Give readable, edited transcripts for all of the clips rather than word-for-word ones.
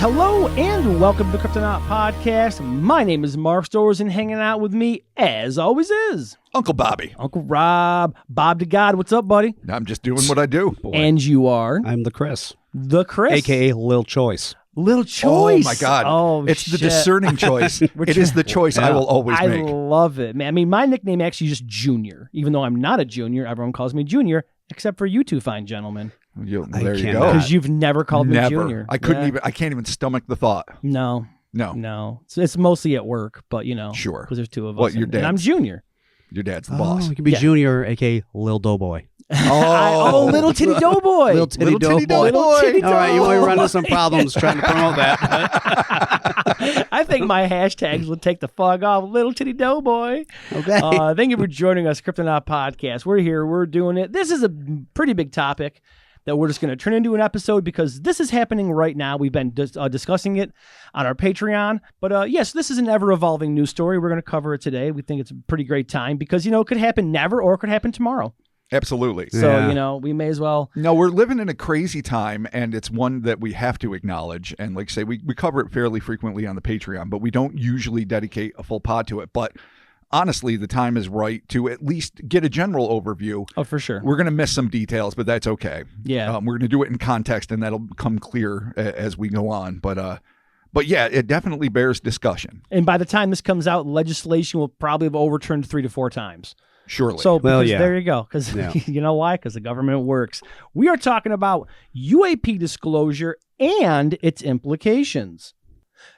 Hello and welcome to the Cryptonaut podcast. My name is Marv Stores, and hanging out with me, as always, is Uncle Bobby. Uncle Rob. Bob to God, what's up, buddy? I'm just doing what I do. Boy. And you are? I'm the Chris. The Chris. A.K.A. Lil Choice. Lil Choice. Oh, my God. Oh, it's shit. the discerning choice. It is the choice I will always I make. love it, man. I mean, my nickname actually is just Junior. Even though I'm not a junior, everyone calls me Junior, except for you two fine gentlemen. There you cannot. go. Because you've never called me Junior. I couldn't even. I can't even stomach the thought. No. So it's mostly at work, but you know. Sure. Because there's two of us. What, your and I'm Junior. Your dad's the boss. You can be Junior, A.K.A. Lil Doughboy. Oh, Little Titty Doughboy. Little Titty Doughboy. Little Titty All right, you might Doughboy. run into some problems trying to promote that. I think my hashtags would take the fog off. Little Titty Doughboy. Okay. Thank you for joining us, Cryptonaut Podcast. We're here. We're doing it. This is a pretty big topic that we're just going to turn into an episode because this is happening right now. We've been discussing it on our Patreon. But yes, this is an ever-evolving news story. We're going to cover it today. We think it's a pretty great time because, you know, it could happen never or it could happen tomorrow. Absolutely. So, you know, we may as well. No, we're living in a crazy time, and it's one that we have to acknowledge. And like I say, we cover it fairly frequently on the Patreon, but we don't usually dedicate a full pod to it. But honestly, the time is right to at least get a general overview. Oh, for sure. We're going to miss some details, but that's okay. Yeah. We're going to do it in context, and that'll become clear as we go on. But yeah, it definitely bears discussion. And by the time this comes out, legislation will probably have overturned 3 to 4 times. Surely. So because yeah. there you go. Because you know why? Because the government works. We are talking about UAP disclosure and its implications.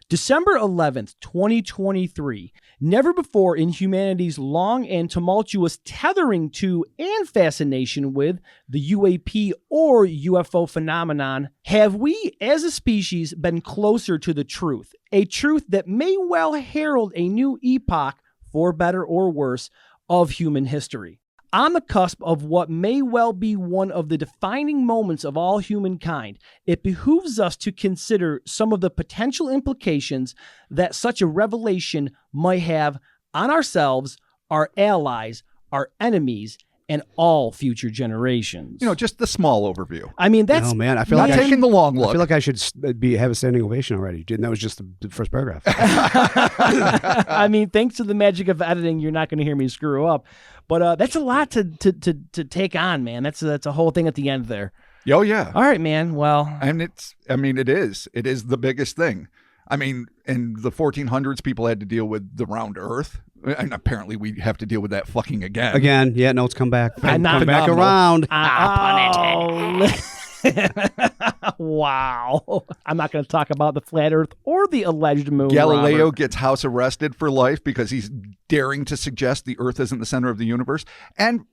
December 11th, 2023. Never before in humanity's long and tumultuous tethering to and fascination with the UAP or UFO phenomenon have we as a species been closer to the truth, a truth that may well herald a new epoch, for better or worse, of human history. On the cusp of what may well be one of the defining moments of all humankind, it behooves us to consider some of the potential implications that such a revelation might have on ourselves, our allies, our enemies, and all future generations. You know, just the small overview. I mean, that's Oh, man. I feel Not like taking the long look. I feel like I should have a standing ovation already. That was just the first paragraph. I mean, thanks to the magic of editing, you're not going to hear me screw up. But that's a lot to take on, man. That's a whole thing at the end there. Oh, yeah. All right, man. Well, And it is the biggest thing. I mean, in the 1400s, people had to deal with the round earth. And apparently we have to deal with that fucking again. Again, yeah, no, it's come back. I'm not come back phenomenal. around. Wow. I'm not going to talk about the flat earth or the alleged moon. Galileo Robert. gets house arrested for life because he's daring to suggest the earth isn't the center of the universe. And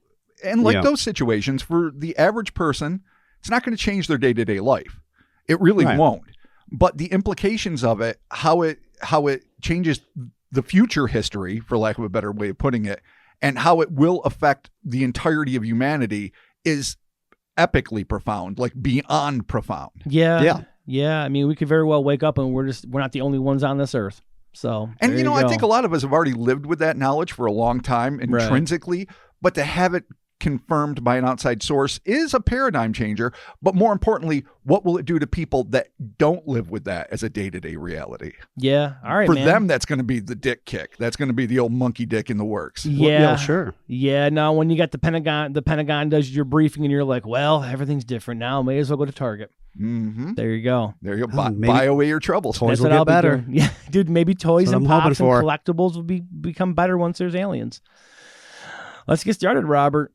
like those situations, for the average person, it's not going to change their day-to-day life. It really won't. But the implications of it, how it changes the future history, for lack of a better way of putting it, and how it will affect the entirety of humanity is epically profound, like beyond profound. Yeah. I mean, we could very well wake up and we're not the only ones on this earth. So, And there you I go. think a lot of us have already lived with that knowledge for a long time intrinsically, but to have it confirmed by an outside source is a paradigm changer. But more importantly, what will it do to people that don't live with that as a day-to-day reality? Yeah. All right, For man. them, that's going to be the dick kick. That's going to be the old monkey dick in the works. Yeah. Sure. Yeah. No, when you got the Pentagon does your briefing and you're like, well, everything's different now. May as well go to Target. Mm-hmm. There you go. There you go. Maybe Buy away your troubles. Toys That's will what get I'll better. be doing. Yeah, dude, maybe toys That's and what I'm hoping pops and for. collectibles will become better once there's aliens. Let's get started, Robert.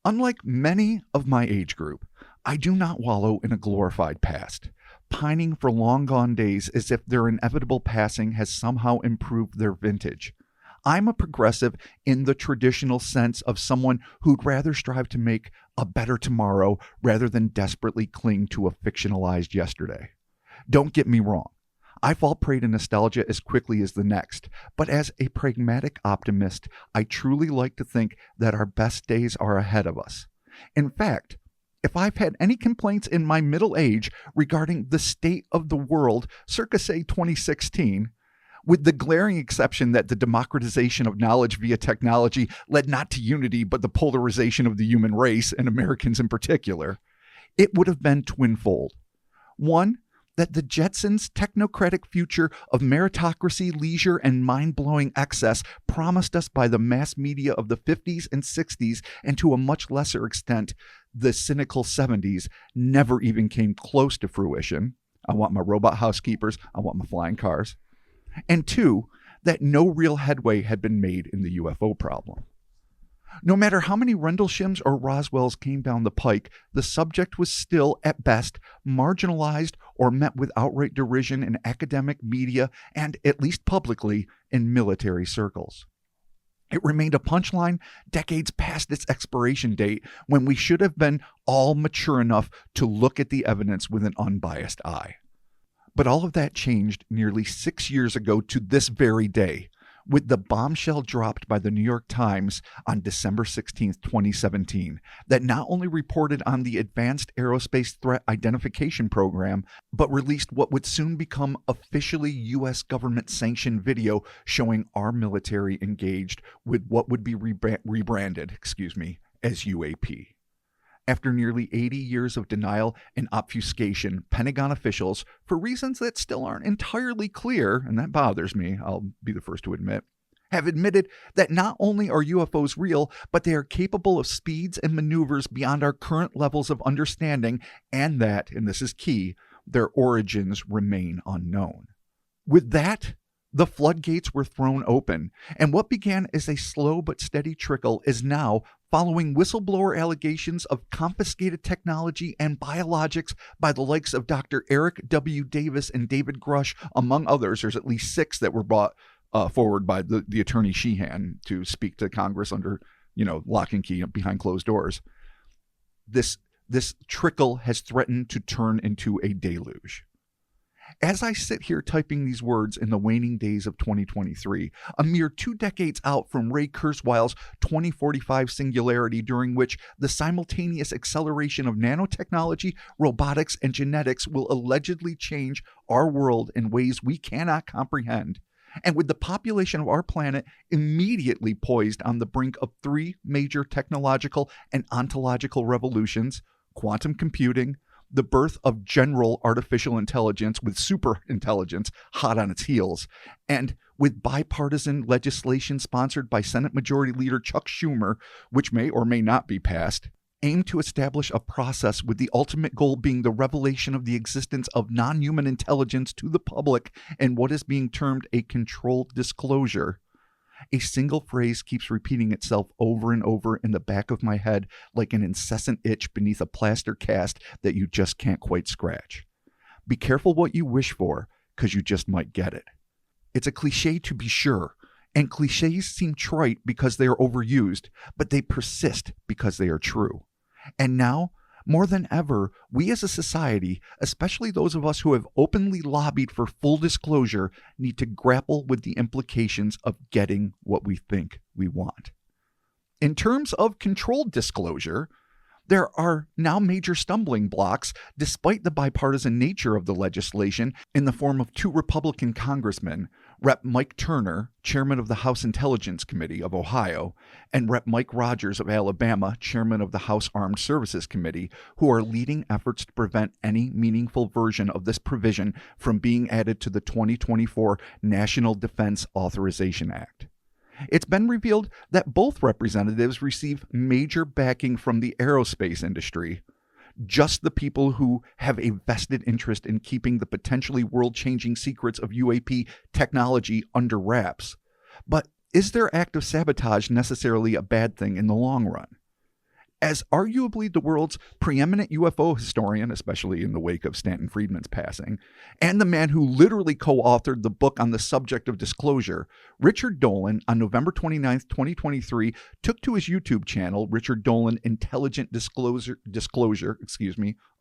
Unlike many of my age group, I do not wallow in a glorified past, pining for long gone days as if their inevitable passing has somehow improved their vintage. I'm a progressive in the traditional sense of someone who'd rather strive to make a better tomorrow rather than desperately cling to a fictionalized yesterday. Don't get me wrong. I fall prey to nostalgia as quickly as the next, but as a pragmatic optimist, I truly like to think that our best days are ahead of us. In fact, if I've had any complaints in my middle age regarding the state of the world circa, say, 2016, with the glaring exception that the democratization of knowledge via technology led not to unity, but the polarization of the human race, and Americans in particular, it would have been twinfold. One, that the Jetsons' technocratic future of meritocracy, leisure, and mind-blowing excess promised us by the mass media of the 50s and 60s, and to a much lesser extent, the cynical 70s, never even came close to fruition. I want my robot housekeepers. I want my flying cars. And 2, that no real headway had been made in the UFO problem. No matter how many Rendleshims or Roswells came down the pike, the subject was still, at best, marginalized or met with outright derision in academic, media, and, at least publicly, in military circles. It remained a punchline decades past its expiration date, when we should have been all mature enough to look at the evidence with an unbiased eye. But all of that changed nearly 6 years ago to this very day, with the bombshell dropped by the New York Times on December 16, 2017, that not only reported on the Advanced Aerospace Threat Identification Program, but released what would soon become officially U.S. government-sanctioned video showing our military engaged with what would be rebranded as UAP. After nearly 80 years of denial and obfuscation, Pentagon officials, for reasons that still aren't entirely clear, and that bothers me, I'll be the first to admit, have admitted that not only are UFOs real, but they are capable of speeds and maneuvers beyond our current levels of understanding, and that, and this is key, their origins remain unknown. With that, the floodgates were thrown open, and what began as a slow but steady trickle is now, following whistleblower allegations of confiscated technology and biologics by the likes of Dr. Eric W. Davis and David Grush, among others. There's at least 6 that were brought forward by the attorney Sheehan to speak to Congress under, lock and key behind closed doors. This trickle has threatened to turn into a deluge. As I sit here typing these words in the waning days of 2023, a mere 2 decades out from Ray Kurzweil's 2045 singularity, during which the simultaneous acceleration of nanotechnology, robotics, and genetics will allegedly change our world in ways we cannot comprehend, and with the population of our planet immediately poised on the brink of 3 major technological and ontological revolutions: quantum computing, the birth of general artificial intelligence with super intelligence hot on its heels, and with bipartisan legislation sponsored by Senate Majority Leader Chuck Schumer, which may or may not be passed, aim to establish a process with the ultimate goal being the revelation of the existence of non-human intelligence to the public and what is being termed a controlled disclosure. A single phrase keeps repeating itself over and over in the back of my head like an incessant itch beneath a plaster cast that you just can't quite scratch. Be careful what you wish for, because you just might get it. It's a cliche to be sure, and cliches seem trite because they are overused, but they persist because they are true. And now, more than ever, we as a society, especially those of us who have openly lobbied for full disclosure, need to grapple with the implications of getting what we think we want. In terms of controlled disclosure, there are now major stumbling blocks, despite the bipartisan nature of the legislation, in the form of 2 Republican congressmen, Rep. Mike Turner, chairman of the House Intelligence Committee of Ohio, and Rep. Mike Rogers of Alabama, chairman of the House Armed Services Committee, who are leading efforts to prevent any meaningful version of this provision from being added to the 2024 National Defense Authorization Act. It's been revealed that both representatives receive major backing from the aerospace industry, just the people who have a vested interest in keeping the potentially world-changing secrets of UAP technology under wraps. But is their act of sabotage necessarily a bad thing in the long run? As arguably the world's preeminent UFO historian, especially in the wake of Stanton Friedman's passing, and the man who literally co-authored the book on the subject of disclosure, Richard Dolan, on November 29, 2023, took to his YouTube channel, Richard Dolan Intelligent Disclosure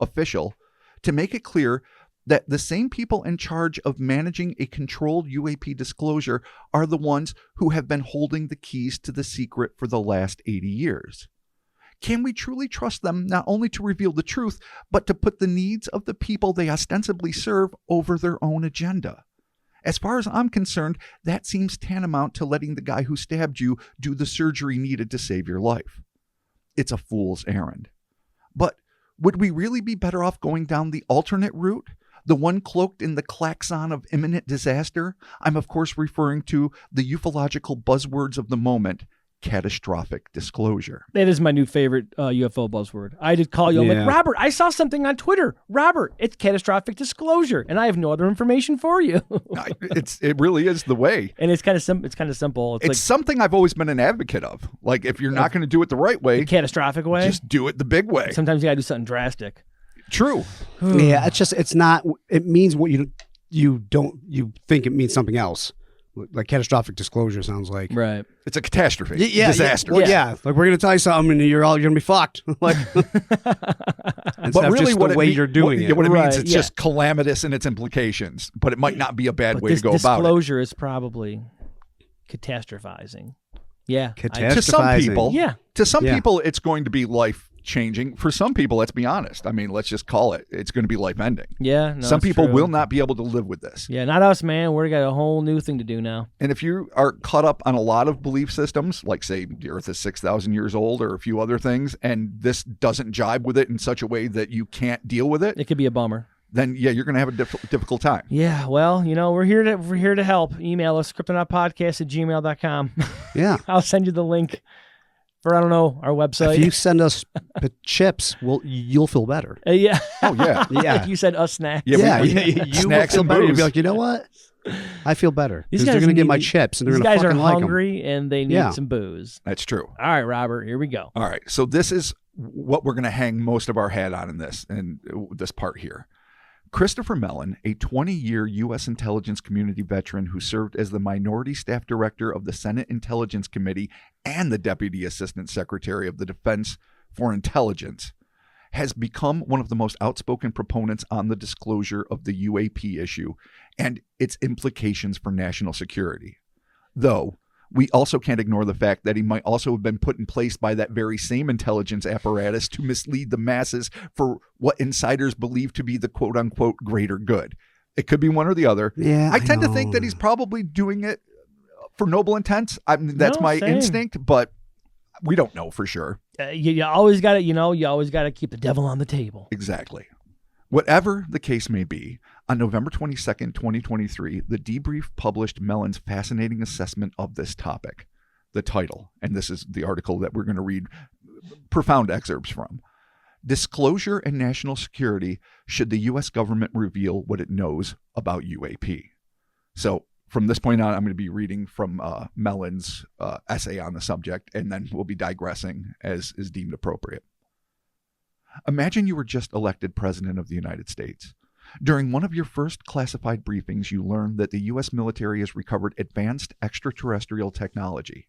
Official, to make it clear that the same people in charge of managing a controlled UAP disclosure are the ones who have been holding the keys to the secret for the last 80 years. Can we truly trust them not only to reveal the truth, but to put the needs of the people they ostensibly serve over their own agenda? As far as I'm concerned, that seems tantamount to letting the guy who stabbed you do the surgery needed to save your life. It's a fool's errand. But would we really be better off going down the alternate route? The one cloaked in the klaxon of imminent disaster? I'm of course referring to the ufological buzzwords of the moment, catastrophic disclosure. That is my new favorite UFO buzzword. I did call you. I'm Yeah. like, Robert, I saw something on Twitter. Robert, it's catastrophic disclosure, and I have no other information for you. It really is the way. And it's kind of simple. It's kind of simple. It's like something I've always been an advocate of. Like, if you're not going to do it the right way, the catastrophic way. just do it the big way. Sometimes you gotta do something drastic. True. Yeah, it's not. It means what you think it means something else. Like catastrophic disclosure sounds like. Right. It's a catastrophe. Yeah, disaster. Yeah. Like, we're going to tell you something and you're going to be fucked. Like, But really, just the way you're doing it. What it means, Right, it's just calamitous in its implications, but it might not be a bad But way this to go about it. disclosure is probably catastrophizing. Yeah. To some people, Yeah. people, it's going to be life changing. For some people, let's be honest. I mean, let's just call it. It's going to be life ending. Yeah. No, Some it's people true. will not be able to live with this. Yeah, not us, man. We're got a whole new thing to do now. And if you are caught up on a lot of belief systems, like say the Earth is 6,000 years old or a few other things, and this doesn't jibe with it in such a way that you can't deal with it, It could be a bummer. then yeah, you're going to have a difficult time. Yeah, well, we're here to help. Email us, cryptonautpodcast@gmail.com. Yeah. I'll send you the link for, I don't know, our website. If you send us chips, you'll feel better. Yeah. Oh yeah. Yeah. You said us snack. Yeah, we- you will snacks feel and better. You'll booze. be like, you know what? I feel better. These Because they're guys going to get need- my chips and they're These going to guys are fucking like them. hungry and they need Yeah. some booze. That's true. All right, Robert, here we go. All right. So this is what we're going to hang most of our hat on in this part here. Christopher Mellon, a 20-year U.S. intelligence community veteran who served as the minority staff director of the Senate Intelligence Committee and the Deputy Assistant Secretary of the Defense for Intelligence, has become one of the most outspoken proponents on the disclosure of the UAP issue and its implications for national security. Though, we also can't ignore the fact that he might also have been put in place by that very same intelligence apparatus to mislead the masses for what insiders believe to be the quote-unquote greater good. It could be one or the other. Yeah, I tend to know. think that he's probably doing it for noble intents. I mean, that's No, my same. instinct, but we don't know for sure. You always got to, you always got to keep the devil on the table. Exactly. Whatever the case may be, on November 22nd, 2023, The Debrief published Mellon's fascinating assessment of this topic. The title, and this is the article that we're going to read profound excerpts from. Disclosure and National Security, should the U.S. government reveal what it knows about UAP? So from this point on, I'm going to be reading from Mellon's essay on the subject, and then we'll be digressing as is deemed appropriate. Imagine you were just elected President of the United States. During one of your first classified briefings, you learned that the U.S. military has recovered advanced extraterrestrial technology.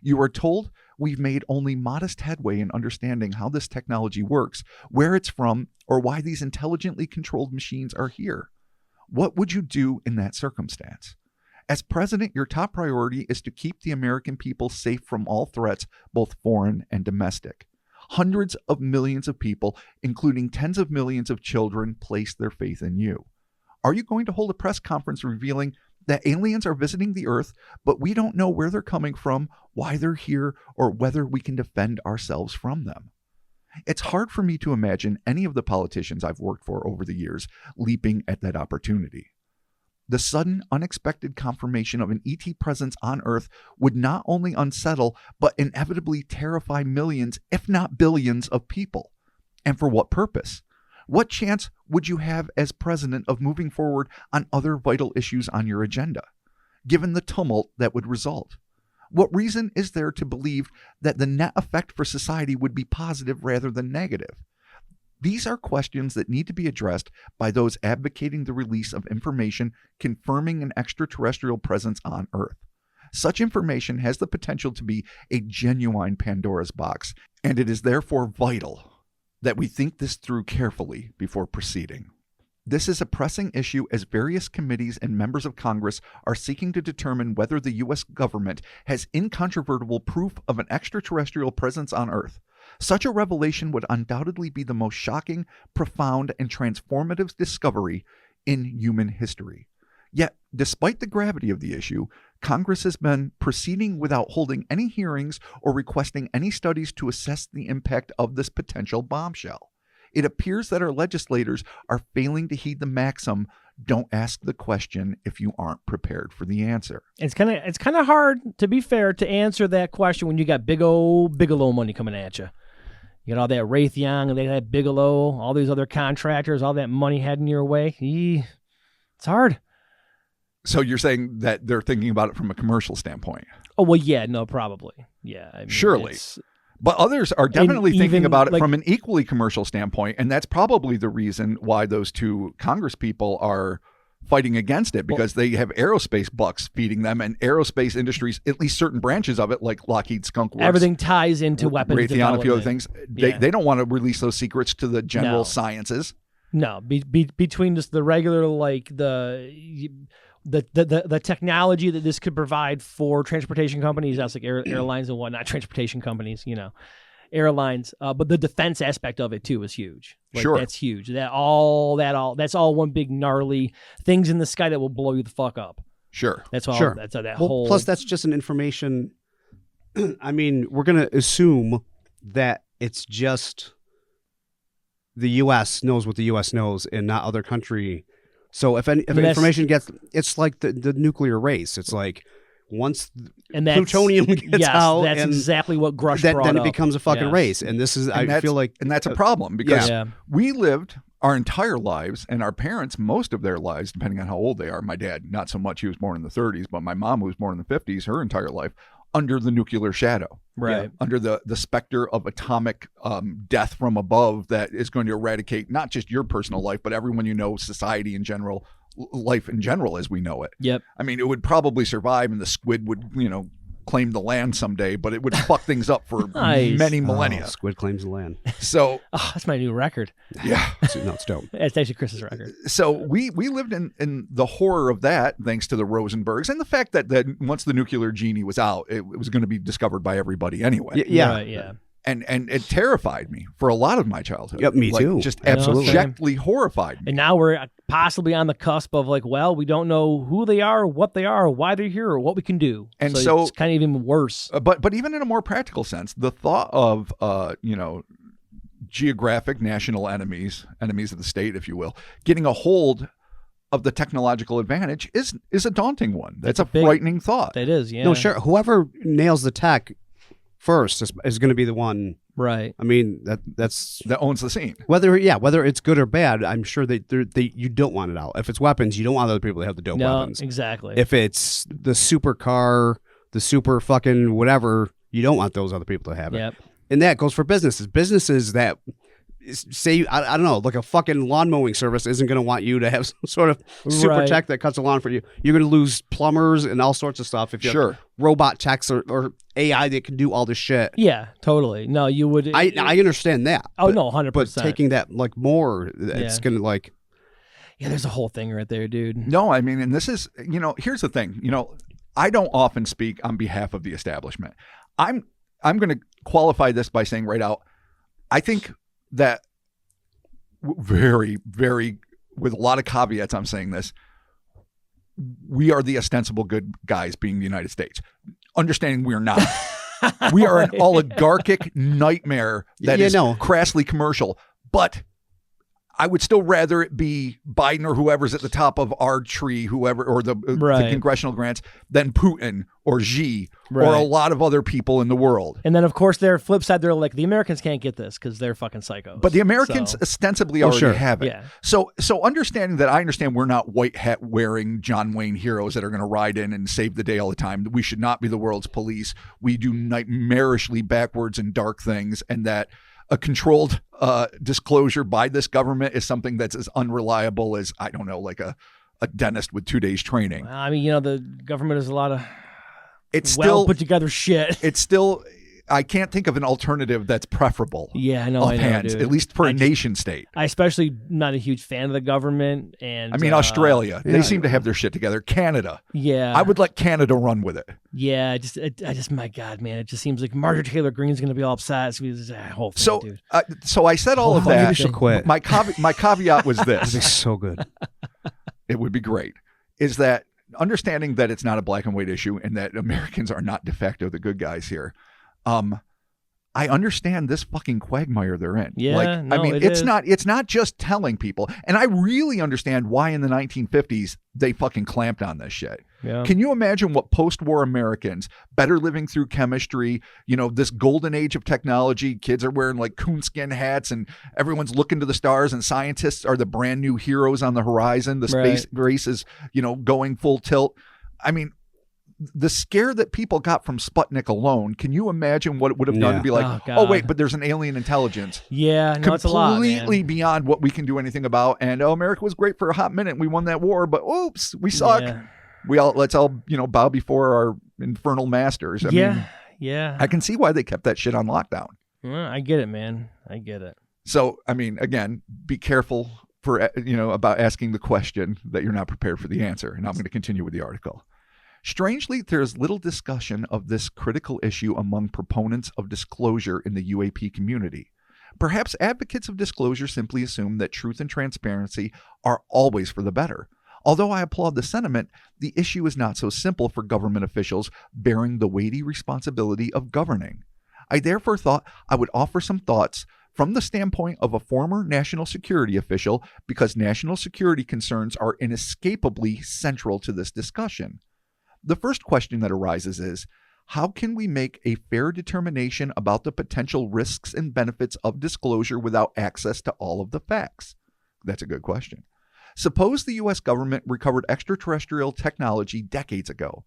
You are told we've made only modest headway in understanding how this technology works, where it's from, or why these intelligently controlled machines are here. What would you do in that circumstance? As president, your top priority is to keep the American people safe from all threats, both foreign and domestic. Hundreds of millions of people, including tens of millions of children, place their faith in you. Are you going to hold a press conference revealing that aliens are visiting the Earth, but we don't know where they're coming from, why they're here, or whether we can defend ourselves from them? It's hard for me to imagine any of the politicians I've worked for over the years leaping at that opportunity. The sudden, unexpected confirmation of an ET presence on Earth would not only unsettle, but inevitably terrify millions, if not billions, of people. And for what purpose? What chance would you have as president of moving forward on other vital issues on your agenda, given the tumult that would result? What reason is there to believe that the net effect for society would be positive rather than negative? These are questions that need to be addressed by those advocating the release of information confirming an extraterrestrial presence on Earth. Such information has the potential to be a genuine Pandora's box, and it is therefore vital that we think this through carefully before proceeding. This is a pressing issue as various committees and members of Congress are seeking to determine whether the U.S. government has incontrovertible proof of an extraterrestrial presence on Earth. Such a revelation would undoubtedly be the most shocking, profound, and transformative discovery in human history. Yet, despite the gravity of the issue, Congress has been proceeding without holding any hearings or requesting any studies to assess the impact of this potential bombshell. It appears that our legislators are failing to heed the maxim, don't ask the question if you aren't prepared for the answer. It's kind of hard, to be fair, to answer that question when you got big old Bigelow money coming at you. You got all that Raytheon and they had Bigelow, all these other contractors, all that money heading your way. It's hard. So you're saying that they're thinking about it from a commercial standpoint? Oh, well, yeah, no, probably. Yeah. I mean, surely. But others are definitely thinking about it from an equally commercial standpoint, and that's probably the reason why those two Congress people are fighting against it, because they have aerospace bucks feeding them, and aerospace industries, at least certain branches of it, like Lockheed Skunk Works, everything ties into weapons Raytheon, development. a few other things. They don't want to release those secrets to the general sciences. No, between just the regular, like the technology that this could provide for transportation companies, that's like airlines and whatnot, transportation companies, airlines, but the defense aspect of it too is huge. Sure, that's huge. That's all one big gnarly things in the sky that will blow you the fuck up. Sure, that's all. Sure. That's that well, whole. Plus, that's just an information. I mean, we're gonna assume that it's just the U.S. knows what the U.S. knows, and not other country. So if information gets, it's like the nuclear race. It's like once plutonium gets out, that's exactly what Grush brought up. Then it becomes a fucking race. And this is, I feel like, and that's a problem, because we lived our entire lives, and our parents, most of their lives, depending on how old they are. My dad, not so much. He was born in the 30s, but my mom, who was born in the 50s, her entire life under the nuclear shadow, right? Under the specter of atomic death from above that is going to eradicate not just your personal life, but everyone you know, society in general, life in general as we know it. Yep. I mean, it would probably survive, and the squid would, claim the land someday, but it would fuck things up for many millennia. Squid claims the land. So that's my new record. Yeah. No, it's dope. It's actually Chris's record. So we lived in the horror of that, thanks to the Rosenbergs, and the fact that once the nuclear genie was out, it was going to be discovered by everybody anyway. Yeah. Right, yeah. And it terrified me for a lot of my childhood. Yep, me too. Just abjectly horrified me. And now we're possibly on the cusp of we don't know who they are, what they are, why they're here, or what we can do. And so it's kind of even worse. But even in a more practical sense, the thought of geographic national enemies of the state, if you will, getting a hold of the technological advantage is a daunting one. That's a frightening thought. It is, yeah. No, sure. Whoever nails the tech first is going to be the one, right? I mean, that owns the scene. Whether it's good or bad, I'm sure you don't want it out. If it's weapons, you don't want other people to have the dope weapons. Exactly. If it's the super car, the super fucking whatever, you don't want those other people to have it. And that goes for businesses. Businesses that say, I don't know, like a fucking lawn mowing service isn't going to want you to have some sort of super tech that cuts the lawn for you. You're going to lose plumbers and all sorts of stuff if you have robot techs or AI that can do all this shit. Yeah, totally. No, you would. I understand that. Oh, no, 100%. But taking that more, it's going to Yeah, there's a whole thing right there, dude. No, I mean, and this is, here's the thing. I don't often speak on behalf of the establishment. I'm going to qualify this by saying right out, I think that very, very, with a lot of caveats, I'm saying this, we are the ostensible good guys being the United States. Understanding we are not. We are an oligarchic nightmare that is crassly commercial. But I would still rather it be Biden or whoever's at the top of our tree, whoever, or the congressional grants, than Putin or Xi or a lot of other people in the world. And then, of course, their flip side, they're like, the Americans can't get this because they're fucking psychos. But the Americans ostensibly already have it. Yeah. So understanding that, I understand we're not white hat wearing John Wayne heroes that are going to ride in and save the day all the time. We should not be the world's police. We do nightmarishly backwards and dark things, and that a controlled disclosure by this government is something that's as unreliable as, I don't know, like a dentist with 2 days training. I mean, the government is a lot of still put together shit. It's still, I can't think of an alternative that's preferable. Yeah, I know, dude. At least for a nation state. I especially not a huge fan of the government. And I mean, Australia, they seem to have their shit together. Canada. Yeah. I would let Canada run with it. Yeah, I just, my God, man, it just seems like Marjorie Taylor Greene's going to be all upset. It's gonna be this whole thing, dude. So I said all of that. Maybe she'll quit. My caveat was this. It'd be so good. It would be great. Is that understanding that it's not a black and white issue and that Americans are not de facto the good guys here. I understand this fucking quagmire they're in. Yeah, like, no, I mean, it it's is. not just telling people. And I really understand why in the 1950s they fucking clamped on this shit. Yeah. Can you imagine what post-war Americans, better living through chemistry, this golden age of technology, kids are wearing like coonskin hats and everyone's looking to the stars and scientists are the brand new heroes on the horizon. The space race is, going full tilt. I mean, the scare that people got from Sputnik alone, can you imagine what it would have done to be like, oh wait, but there's an alien intelligence. Yeah, no, it's a lot, man. Completely beyond what we can do anything about. And America was great for a hot minute. We won that war, but oops, we suck. Yeah. Let's all bow before our infernal masters. I mean, I can see why they kept that shit on lockdown. I get it, man. I get it. So, I mean, again, be careful for about asking the question that you're not prepared for the answer. And I'm going to continue with the article. Strangely, there is little discussion of this critical issue among proponents of disclosure in the UAP community. Perhaps advocates of disclosure simply assume that truth and transparency are always for the better. Although I applaud the sentiment, the issue is not so simple for government officials bearing the weighty responsibility of governing. I therefore thought I would offer some thoughts from the standpoint of a former national security official, because national security concerns are inescapably central to this discussion. The first question that arises is, how can we make a fair determination about the potential risks and benefits of disclosure without access to all of the facts? That's a good question. Suppose the U.S. government recovered extraterrestrial technology decades ago.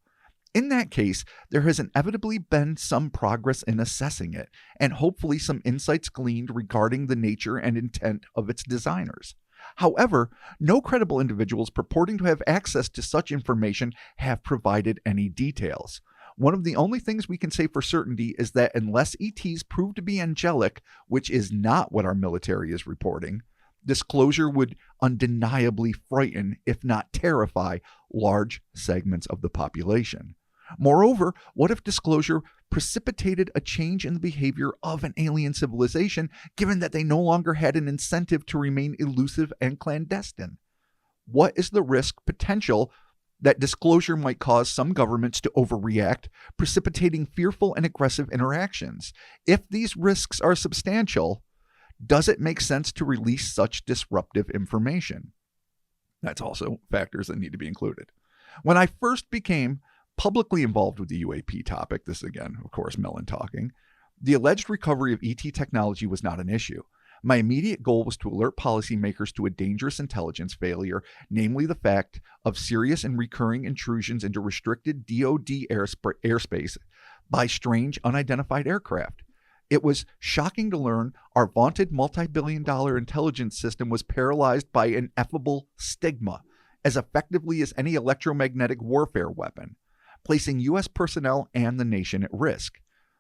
In that case, there has inevitably been some progress in assessing it, and hopefully some insights gleaned regarding the nature and intent of its designers. However, no credible individuals purporting to have access to such information have provided any details. One of the only things we can say for certainty is that unless ETs prove to be angelic, which is not what our military is reporting, disclosure would undeniably frighten, if not terrify, large segments of the population. Moreover, what if disclosure precipitated a change in the behavior of an alien civilization, given that they no longer had an incentive to remain elusive and clandestine? What is the risk potential that disclosure might cause some governments to overreact, precipitating fearful and aggressive interactions? If these risks are substantial, does it make sense to release such disruptive information? That's also factors that need to be included. When I first became publicly involved with the UAP topic, this again, of course, Mellon talking, the alleged recovery of ET technology was not an issue. My immediate goal was to alert policymakers to a dangerous intelligence failure, namely the fact of serious and recurring intrusions into restricted DoD airspace by strange unidentified aircraft. It was shocking to learn our vaunted multi-billion-dollar intelligence system was paralyzed by an ineffable stigma, as effectively as any electromagnetic warfare weapon, placing U.S. personnel and the nation at risk.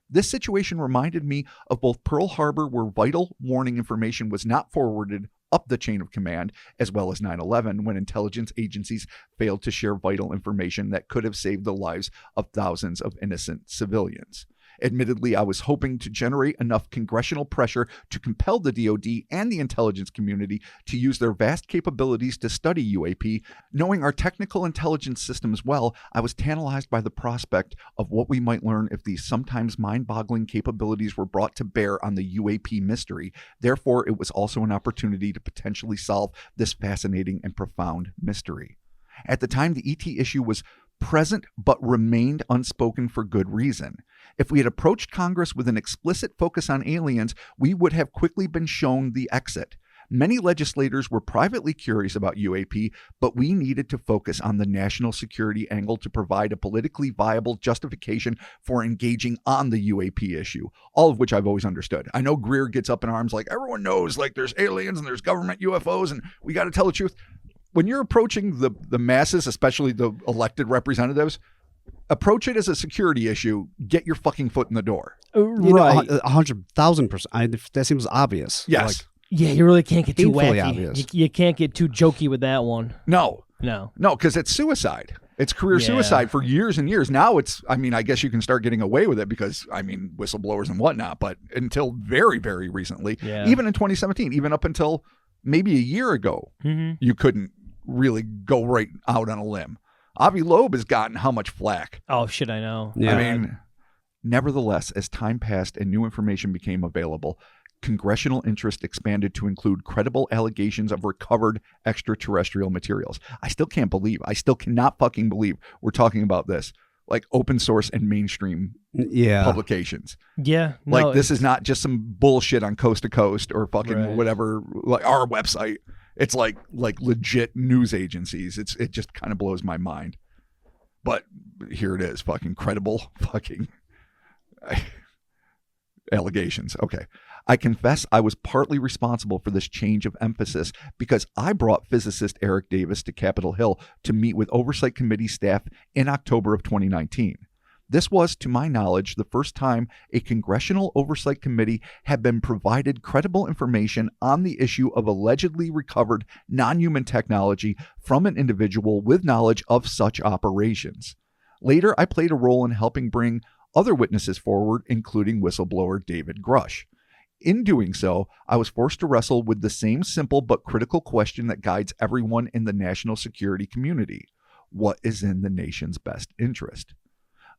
This situation reminded me of both Pearl Harbor, where vital warning information was not forwarded up the chain of command, as well as 9/11, when intelligence agencies failed to share vital information that could have saved the lives of thousands of innocent civilians. Admittedly, I was hoping to generate enough congressional pressure to compel the DoD and the intelligence community to use their vast capabilities to study UAP. Knowing our technical intelligence systems well, I was tantalized by the prospect of what we might learn if these sometimes mind-boggling capabilities were brought to bear on the UAP mystery. Therefore, it was also an opportunity to potentially solve this fascinating and profound mystery. At the time, the ET issue was present but remained unspoken for good reason. If we had approached Congress with an explicit focus on aliens, we would have quickly been shown the exit. Many legislators were privately curious about UAP, but we needed to focus on the national security angle to provide a politically viable justification for engaging on the UAP issue, all of which I've always understood. I know Greer gets up in arms like, everyone knows, like, there's aliens and there's government UFOs and we got to tell the truth. When you're approaching the masses, especially the elected representatives, approach it as a security issue. Get your fucking foot in the door. Right. 100,000%. That seems obvious. Yes. Yeah, you really can't get too Painfully wacky. obvious. You can't get too jokey with that one. No, No. because it's suicide. It's career suicide for years and years. Now it's, I mean, I guess you can start getting away with it because, I mean, whistleblowers and whatnot, but until very, very recently, even in 2017, even up until maybe a year ago, you couldn't really go right out on a limb. Avi Loeb has gotten how much flack? Oh, shit, I know. Yeah. I mean, Nevertheless, as time passed and new information became available, congressional interest expanded to include credible allegations of recovered extraterrestrial materials. I still cannot fucking believe we're talking about this. Like open source and mainstream publications. Yeah. Like this is not just some bullshit on Coast to Coast or fucking whatever, like our website. It's like legit news agencies. It just kind of blows my mind. But here it is, fucking credible fucking allegations. Okay. I confess I was partly responsible for this change of emphasis because I brought physicist Eric Davis to Capitol Hill to meet with Oversight Committee staff in October of 2019. This was, to my knowledge, the first time a Congressional Oversight Committee had been provided credible information on the issue of allegedly recovered non-human technology from an individual with knowledge of such operations. Later, I played a role in helping bring other witnesses forward, including whistleblower David Grush. In doing so, I was forced to wrestle with the same simple but critical question that guides everyone in the national security community. What is in the nation's best interest?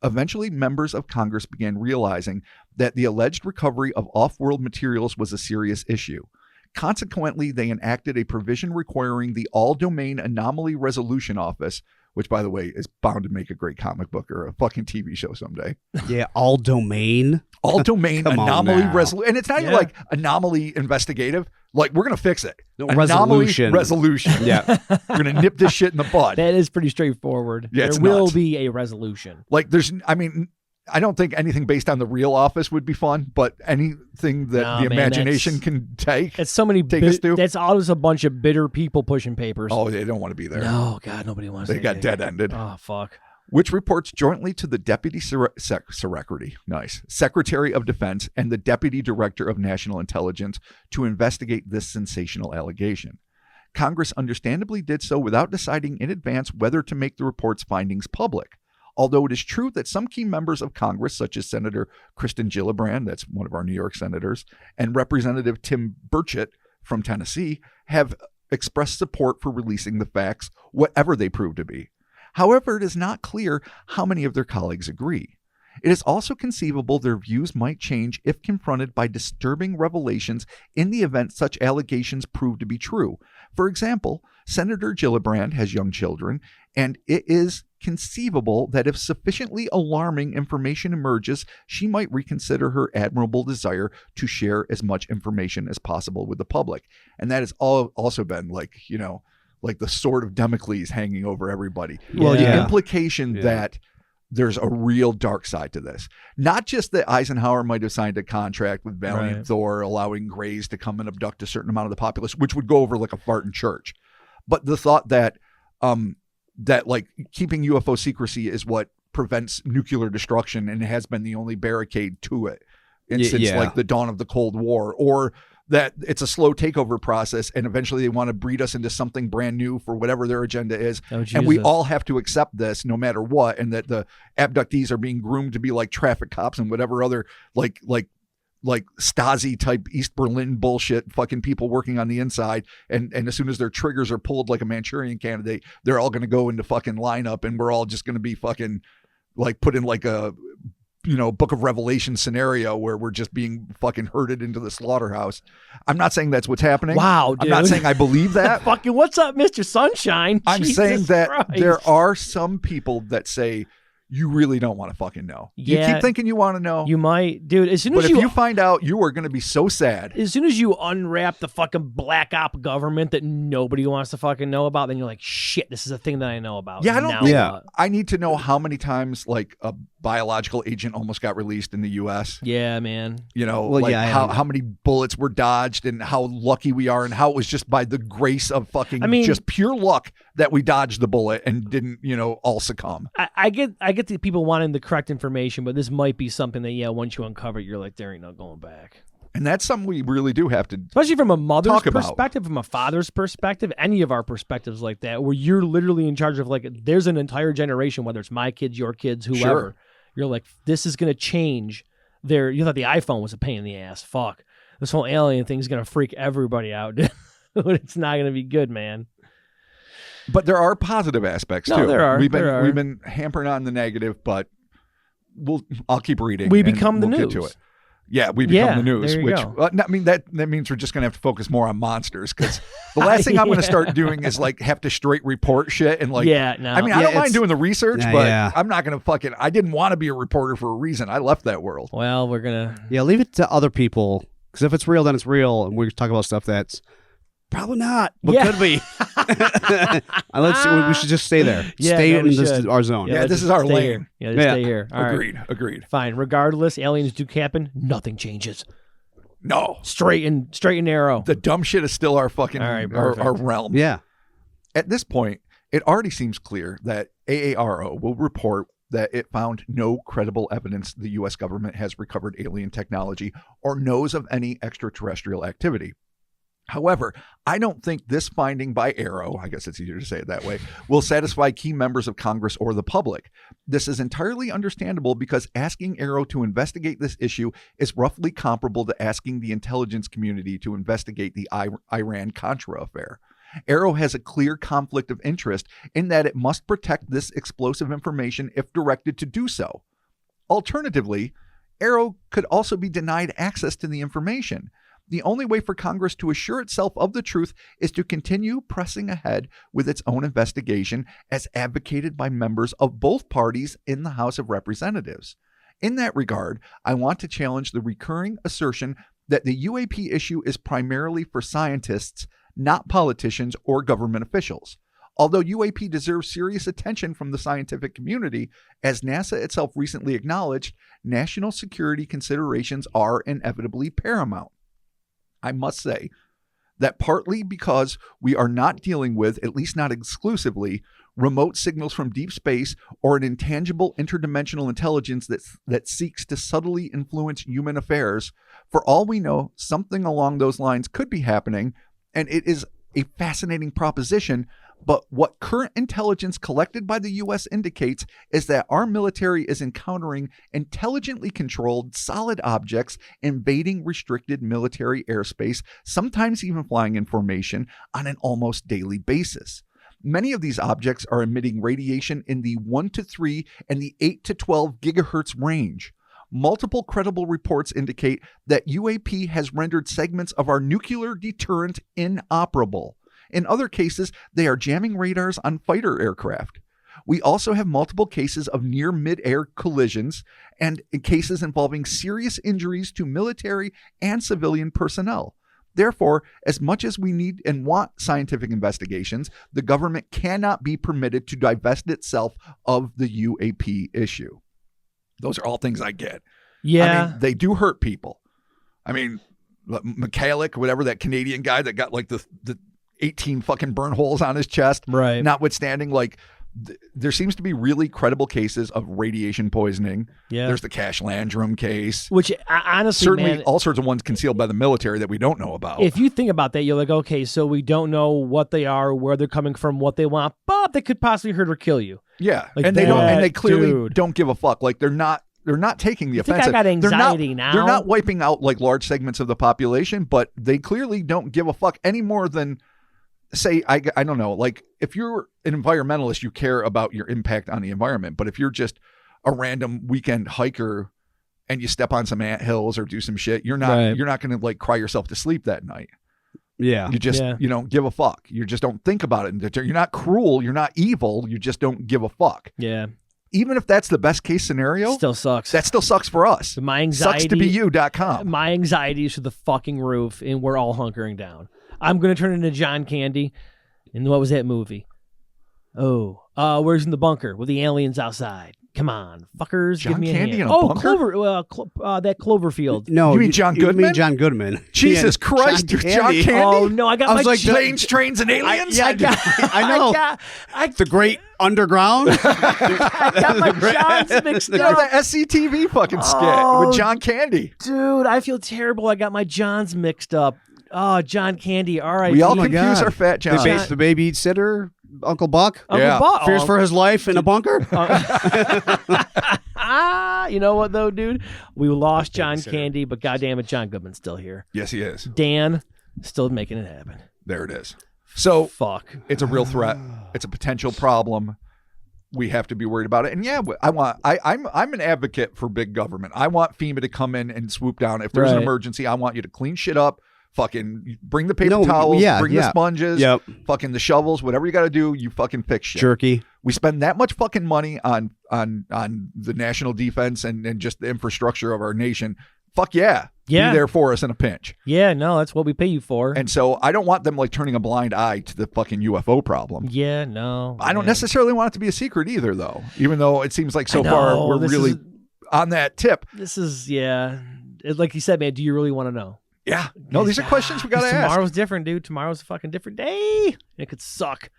Eventually, members of Congress began realizing that the alleged recovery of off-world materials was a serious issue. Consequently, they enacted a provision requiring the All-Domain Anomaly Resolution Office, which, by the way, is bound to make a great comic book or a fucking TV show someday. Yeah, All-Domain? All-Domain Anomaly Resolution. And it's not even like anomaly investigative. Like, we're going to fix it. No, anomaly resolution. Yeah. We're going to nip this shit in the bud. That is pretty straightforward. Yeah, there will be a resolution. Like, I don't think anything based on the real office would be fun, but anything that imagination can take. It's so many. That's always a bunch of bitter people pushing papers. Oh, they don't want to be there. No, God, nobody wants. They got dead-ended. Oh, fuck. Which reports jointly to the Deputy Secretary of Defense and the Deputy Director of National Intelligence to investigate this sensational allegation. Congress understandably did so without deciding in advance whether to make the report's findings public. Although it is true that some key members of Congress, such as Senator Kristen Gillibrand, that's one of our New York senators, and Representative Tim Burchett from Tennessee, have expressed support for releasing the facts, whatever they prove to be. However, it is not clear how many of their colleagues agree. It is also conceivable their views might change if confronted by disturbing revelations in the event such allegations prove to be true. For example, Senator Gillibrand has young children, and it is conceivable that if sufficiently alarming information emerges, she might reconsider her admirable desire to share as much information as possible with the public. And that has also been like the sword of Damocles hanging over everybody. Well, the implication that there's a real dark side to this. Not just that Eisenhower might have signed a contract with Valiant Thor allowing Greys to come and abduct a certain amount of the populace, which would go over like a fart in church. But the thought that like keeping UFO secrecy is what prevents nuclear destruction and has been the only barricade to it since like the dawn of the Cold War, or that it's a slow takeover process and eventually they want to breed us into something brand new for whatever their agenda is. And we all have to accept this no matter what, and that the abductees are being groomed to be like traffic cops and whatever other like Stasi type East Berlin bullshit fucking people working on the inside, and as soon as their triggers are pulled like a Manchurian candidate, they're all going to go into fucking lineup and we're all just going to be fucking like put in like a Book of Revelation scenario where we're just being fucking herded into the slaughterhouse. I'm not saying that's what's happening. Wow, dude. I'm not saying I believe that. Fucking what's up, Mr. Sunshine? I'm Jesus saying that Christ. there are some people that say you really don't want to fucking know. You keep thinking you want to know. You might, dude. As soon as if you find out, you are going to be so sad. As soon as you unwrap the fucking black op government that nobody wants to fucking know about, then you're like, shit, this is a thing that I know about. Yeah, I need to know how many times like a biological agent almost got released in the U.S. Yeah, man. How many bullets were dodged and how lucky we are and how it was just by the grace of fucking just pure luck that we dodged the bullet and didn't, all succumb. I get the people wanting the correct information, but this might be something that, once you uncover it, you're like, there ain't no going back. And that's something we really do have to especially from a mother's perspective, about. From a father's perspective, any of our perspectives like that, where you're literally in charge of like, there's an entire generation, whether it's my kids, your kids, whoever. Sure. You're like, this is going to change you thought the iPhone was a pain in the ass. Fuck. This whole alien thing is going to freak everybody out. It's not going to be good, man. But there are positive aspects too. There are. We've been hampering on the negative, but I'll keep reading. We and become the we'll news. Get to it. Yeah, we become the news, there you which go. I mean that means we're just gonna have to focus more on monsters, because the last thing I'm gonna start doing is like have to straight report shit and like. Yeah, no. I mean, I don't mind doing the research, but yeah. I'm not gonna fucking. I didn't want to be a reporter for a reason. I left that world. Well, we're gonna. Yeah, leave it to other people, because if it's real, then it's real, and we talk about stuff that's probably not, but could be. We should just stay there. Stay in our zone. Yeah, this is our lane. Here. Yeah, just stay here. All Agreed. right. Agreed. Fine. Regardless, aliens do happen. Nothing changes. No. Straight and narrow. The dumb shit is still our fucking our realm. Yeah. At this point, it already seems clear that AARO will report that it found no credible evidence the U.S. government has recovered alien technology or knows of any extraterrestrial activity. However, I don't think this finding by AARO, I guess it's easier to say it that way, will satisfy key members of Congress or the public. This is entirely understandable because asking AARO to investigate this issue is roughly comparable to asking the intelligence community to investigate the Iran-Contra affair. AARO has a clear conflict of interest in that it must protect this explosive information if directed to do so. Alternatively, AARO could also be denied access to the information. The only way for Congress to assure itself of the truth is to continue pressing ahead with its own investigation as advocated by members of both parties in the House of Representatives. In that regard, I want to challenge the recurring assertion that the UAP issue is primarily for scientists, not politicians or government officials. Although UAP deserves serious attention from the scientific community, as NASA itself recently acknowledged, national security considerations are inevitably paramount. I must say that partly because we are not dealing with, at least not exclusively, remote signals from deep space or an intangible interdimensional intelligence that seeks to subtly influence human affairs. For all we know, something along those lines could be happening, and it is a fascinating proposition. But what current intelligence collected by the U.S. indicates is that our military is encountering intelligently controlled solid objects invading restricted military airspace, sometimes even flying in formation on an almost daily basis. Many of these objects are emitting radiation in the 1 to 3 and the 8 to 12 gigahertz range. Multiple credible reports indicate that UAP has rendered segments of our nuclear deterrent inoperable. In other cases, they are jamming radars on fighter aircraft. We also have multiple cases of near mid-air collisions and cases involving serious injuries to military and civilian personnel. Therefore, as much as we need and want scientific investigations, the government cannot be permitted to divest itself of the UAP issue. Those are all things I get. Yeah. I mean, they do hurt people. I mean, McCallick, whatever, that Canadian guy that got like the 18 fucking burn holes on his chest. Right. Notwithstanding, like, there seems to be really credible cases of radiation poisoning. Yeah. There's the Cash Landrum case. Which, honestly, certainly, man, all sorts of ones concealed by the military that we don't know about. If you think about that, you're like, okay, so we don't know what they are, where they're coming from, what they want, but they could possibly hurt or kill you. Yeah. Like and they don't, and they that, clearly dude. don't give a fuck. Like, they're not taking the I think offensive. I got anxiety now. They're not wiping out like large segments of the population, but they clearly don't give a fuck any more than, say, I don't know, like, if you're an environmentalist, you care about your impact on the environment. But if you're just a random weekend hiker and you step on some anthills or do some shit, you're not going to like cry yourself to sleep that night. Yeah. You just, you don't give a fuck. You just don't think about it. You're not cruel. You're not evil. You just don't give a fuck. Yeah. Even if that's the best case scenario, Still sucks. that still sucks for us. My anxiety. SucksToBeYou.com. My anxiety is to the fucking roof, and we're all hunkering down. I'm going to turn into John Candy. And what was that movie? Oh, Where's in the Bunker with the aliens outside? Come on, fuckers, John give me Candy a hand. in a bunker? That Cloverfield. No, You mean John You mean Goodman? John Goodman. Jesus Christ, John Candy. Oh no, I got I was my like, Planes, Trains, and Aliens? I know. The Great Underground. I got my Johns mixed You know, up. the SCTV fucking skit Oh, with John Candy. Dude, I feel terrible. I got my Johns mixed up. Oh, John Candy. All right. We all my confuse God. our fat John. The babysitter, Uncle Buck. Yeah. Buck. Fears for his life in a bunker. You know what though, dude? We lost John Babysitter. Candy, but goddamn it, John Goodman's still here. Yes, he is. Dan still making it happen. There it is. So Fuck. it's a real threat. It's a potential problem. we have to be worried about it. And yeah, I'm an advocate for big government. I want FEMA to come in and swoop down. If there's an emergency, I want you to clean shit up. Fucking bring the paper towels, bring the sponges, fucking the shovels, whatever you got to do, you fucking fix shit. Jerky. We spend that much fucking money on the national defense and just the infrastructure of our nation. Fuck yeah. Be there for us in a pinch. Yeah, no, that's what we pay you for. And so I don't want them like turning a blind eye to the fucking UFO problem. Yeah, no. I don't necessarily want it to be a secret either, though, even though it seems like so far we're really on that tip. This is, like you said, man, do you really want to know? Yeah. No, these are questions we got to ask. Tomorrow's different, dude. Tomorrow's a fucking different day. It could suck.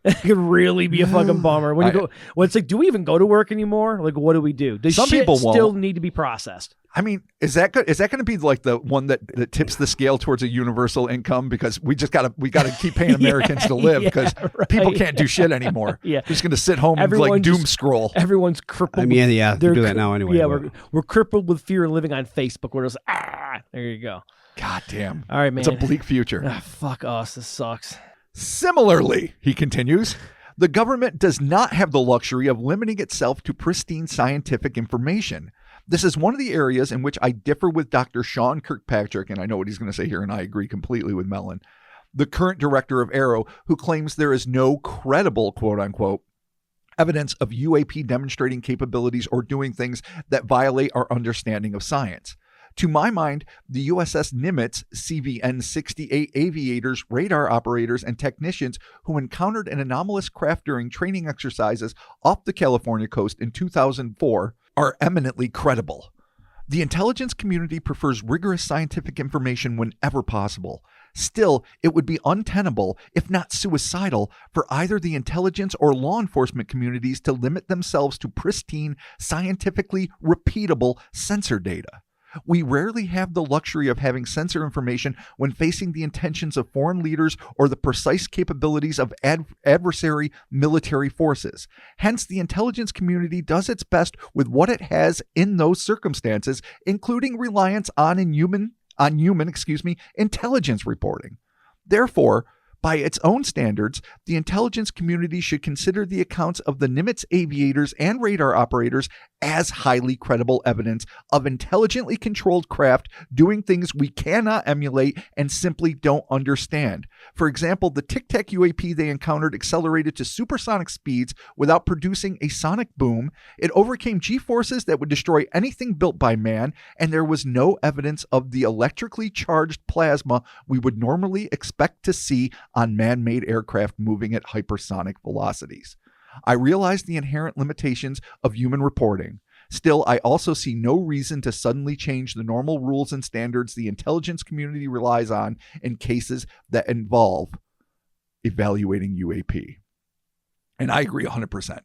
It could really be a fucking bummer. When you go, it's like, do we even go to work anymore? Like, what do we do? Does some people still need to be processed? I mean, is that good? Is that going to be like the one that tips the scale towards a universal income? Because we gotta keep paying Americans to live because people can't do shit anymore. They're just going to sit home and like doom scroll. Everyone's crippled. I mean, they do that now anyway. Yeah, we're crippled with fear and living on Facebook. Where it's there you go. God damn. All right, man. It's a bleak future. Fuck us. This sucks. Similarly, he continues, the government does not have the luxury of limiting itself to pristine scientific information. This is one of the areas in which I differ with Dr. Sean Kirkpatrick, and I know what he's going to say here, and I agree completely with Mellon, the current director of AARO, who claims there is no credible, quote-unquote, evidence of UAP demonstrating capabilities or doing things that violate our understanding of science. To my mind, the USS Nimitz CVN-68 aviators, radar operators, and technicians who encountered an anomalous craft during training exercises off the California coast in 2004 are eminently credible. The intelligence community prefers rigorous scientific information whenever possible. Still, it would be untenable, if not suicidal, for either the intelligence or law enforcement communities to limit themselves to pristine, scientifically repeatable sensor data. We rarely have the luxury of having sensor information when facing the intentions of foreign leaders or the precise capabilities of adversary military forces. Hence, the intelligence community does its best with what it has in those circumstances, including reliance on human intelligence reporting. Therefore, by its own standards, the intelligence community should consider the accounts of the Nimitz aviators and radar operators as highly credible evidence of intelligently controlled craft doing things we cannot emulate and simply don't understand. For example, the Tic Tac UAP they encountered accelerated to supersonic speeds without producing a sonic boom. It overcame G-forces that would destroy anything built by man, and there was no evidence of the electrically charged plasma we would normally expect to see on man-made aircraft moving at hypersonic velocities. I realize the inherent limitations of human reporting. Still, I also see no reason to suddenly change the normal rules and standards the intelligence community relies on in cases that involve evaluating UAP. And I agree 100%.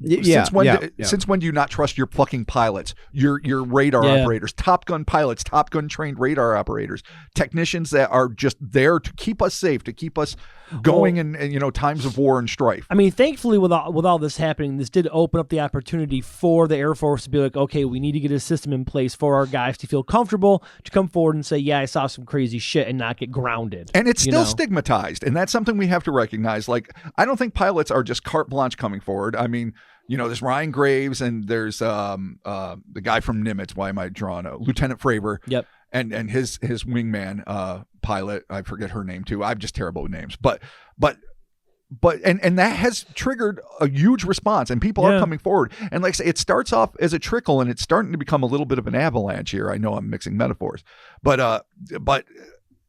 Since when do you not trust your fucking pilots, your radar operators, Top Gun pilots, Top Gun trained radar operators, technicians that are just there to keep us safe, to keep us going in times of war and strife? I mean, thankfully, with all this happening, this did open up the opportunity for the Air Force to be like, okay, we need to get a system in place for our guys to feel comfortable to come forward and say, yeah, I saw some crazy shit, and not get grounded. And it's still stigmatized, and that's something we have to recognize. Like, I don't think pilots are just carte blanche coming forward. I mean, there's Ryan Graves and there's the guy from Nimitz. Why am I drawing Lieutenant Fravor? Yep. And his wingman pilot, I forget her name too. I'm just terrible with names. But that has triggered a huge response, and people are coming forward. And like I say, it starts off as a trickle, and it's starting to become a little bit of an avalanche here. I know I'm mixing metaphors, but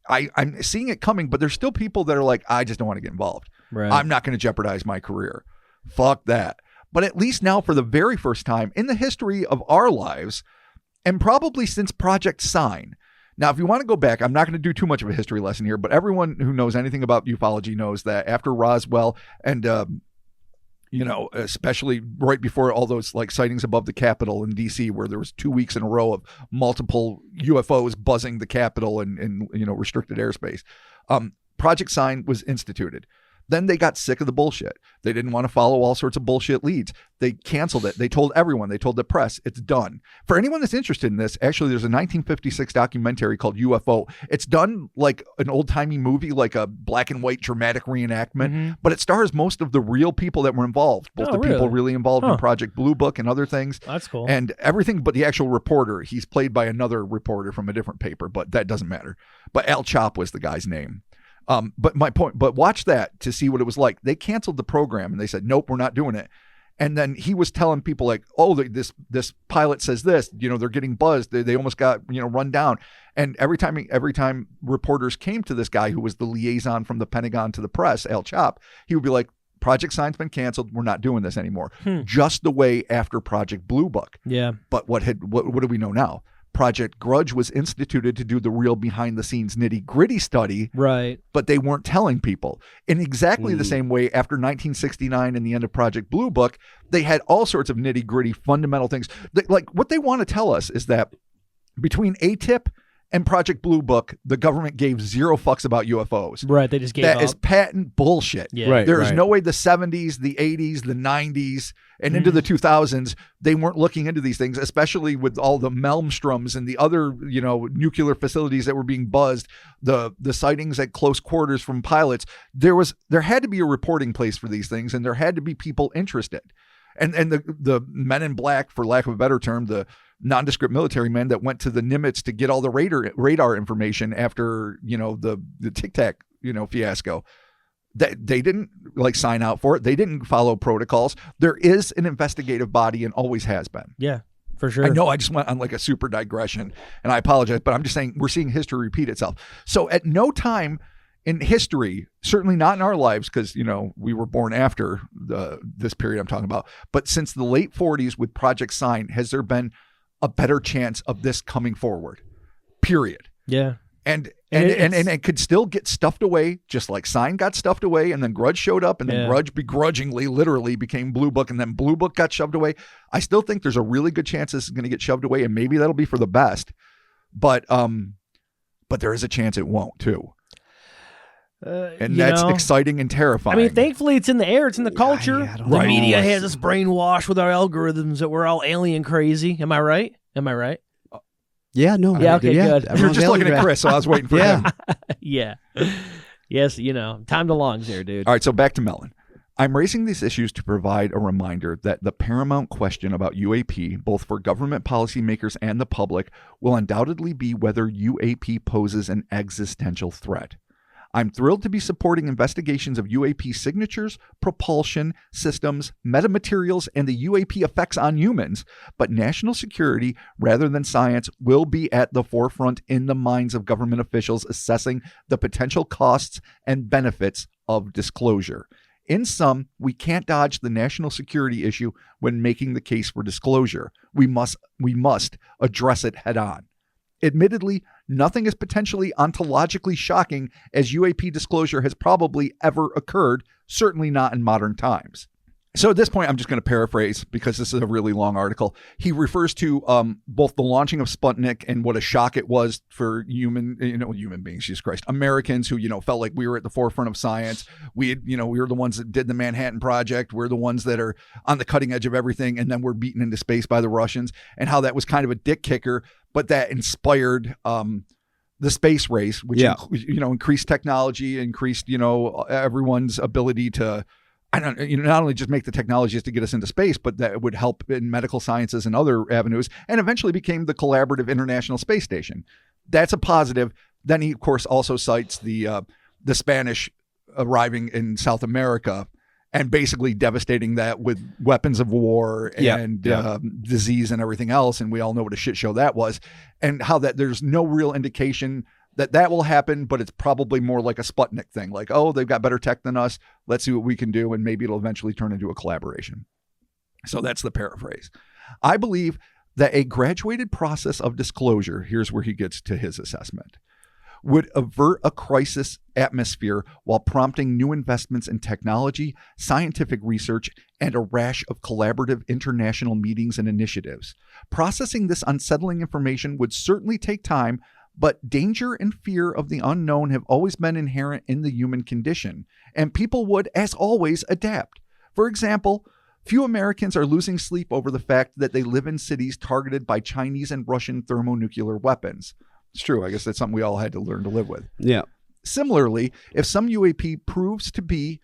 I'm seeing it coming. But there's still people that are like, I just don't want to get involved. Right. I'm not going to jeopardize my career. Fuck that. But at least now, for the very first time in the history of our lives, and probably since Project Sign. Now, if you want to go back, I'm not going to do too much of a history lesson here, but everyone who knows anything about ufology knows that after Roswell and, especially right before all those like sightings above the Capitol in D.C., where there was 2 weeks in a row of multiple UFOs buzzing the Capitol in restricted airspace, Project Sign was instituted. Then they got sick of the bullshit. They didn't want to follow all sorts of bullshit leads. They canceled it. They told everyone, they told the press, it's done. For anyone that's interested in this, actually, there's a 1956 documentary called UFO. It's done like an old-timey movie, like a black and white dramatic reenactment, but it stars most of the real people that were involved, both people really involved in Project Blue Book and other things. That's cool. And everything but the actual reporter. He's played by another reporter from a different paper, but that doesn't matter. But Al Chop was the guy's name. But my point, but watch that to see what it was like. They canceled the program and they said, nope, we're not doing it. And then he was telling people like, oh, this pilot says this, they're getting buzzed. They almost got, run down. And every time reporters came to this guy who was the liaison from the Pentagon to the press, Al Chop, he would be like, Project Sign's been canceled. We're not doing this anymore. Just the way after Project Blue Book. Yeah. But what do we know now? Project Grudge was instituted to do the real behind-the-scenes nitty-gritty study, right? But they weren't telling people. In exactly the same way, after 1969 and the end of Project Blue Book, they had all sorts of nitty-gritty fundamental things. Like what they want to tell us is that between ATIP and Project Blue Book, the government gave zero fucks about UFOs. Right, they just gave up. That is patent bullshit. Yeah. Right, there is no way the 70s, the 80s, the 90s, and into the 2000s, they weren't looking into these things, especially with all the Malmstroms and the other, nuclear facilities that were being buzzed, the sightings at close quarters from pilots. There had to be a reporting place for these things, and there had to be people interested. And the men in black, for lack of a better term, the nondescript military men that went to the Nimitz to get all the radar information after, the Tic Tac, fiasco. That they didn't sign out for it. They didn't follow protocols. There is an investigative body and always has been. Yeah, for sure. I know I just went on a super digression and I apologize, but I'm just saying we're seeing history repeat itself. So at no time in history, certainly not in our lives, because, we were born after this period I'm talking about, but since the late 40s with Project Sign, has there been a better chance of this coming forward? Period. Yeah. And it could still get stuffed away, just like Sign got stuffed away, and then Grudge showed up, and then Grudge begrudgingly, literally became Blue Book, and then Blue Book got shoved away. I still think there's a really good chance this is going to get shoved away, and maybe that'll be for the best. But there is a chance it won't too. And that's exciting and terrifying. I mean, thankfully, it's in the air. It's in the culture. The media has us brainwashed with our algorithms that we're all alien crazy. Am I right? Yeah, no. Yeah, okay, good. You're just looking at Chris, so I was waiting for him. Yeah. Yes, time to longs there, dude. All right, so back to Mellon. I'm raising these issues to provide a reminder that the paramount question about UAP, both for government policymakers and the public, will undoubtedly be whether UAP poses an existential threat. I'm thrilled to be supporting investigations of UAP signatures, propulsion systems, metamaterials, and the UAP effects on humans, but national security, rather than science, will be at the forefront in the minds of government officials assessing the potential costs and benefits of disclosure. In sum, we can't dodge the national security issue when making the case for disclosure. We must address it head on. Admittedly, nothing as potentially ontologically shocking as UAP disclosure has probably ever occurred, certainly not in modern times. So at this point, I'm just going to paraphrase because this is a really long article. He refers to both the launching of Sputnik and what a shock it was for human beings, Jesus Christ, Americans who, felt like we were at the forefront of science. We were the ones that did the Manhattan Project. We're the ones that are on the cutting edge of everything. And then we're beaten into space by the Russians, and how that was kind of a dick kicker, but that inspired the space race, which, increased technology, increased, everyone's ability to, not only just make the technologies to get us into space, but that would help in medical sciences and other avenues, and eventually became the Collaborative International Space Station. That's a positive. Then he, of course, also cites the Spanish arriving in South America and basically devastating that with weapons of war and disease and everything else. And we all know what a shit show that was, and how that there's no real indication that will happen, but it's probably more like a Sputnik thing. Like, oh, they've got better tech than us. Let's see what we can do. And maybe it'll eventually turn into a collaboration. So that's the paraphrase. I believe that a graduated process of disclosure, here's where he gets to his assessment, would avert a crisis atmosphere while prompting new investments in technology, scientific research, and a rash of collaborative international meetings and initiatives. Processing this unsettling information would certainly take time, But danger and fear of the unknown have always been inherent in the human condition, and people would, as always, adapt. For example, few Americans are losing sleep over the fact that they live in cities targeted by Chinese and Russian thermonuclear weapons. It's true. I guess that's something we all had to learn to live with. Yeah. Similarly, if some UAP proves to be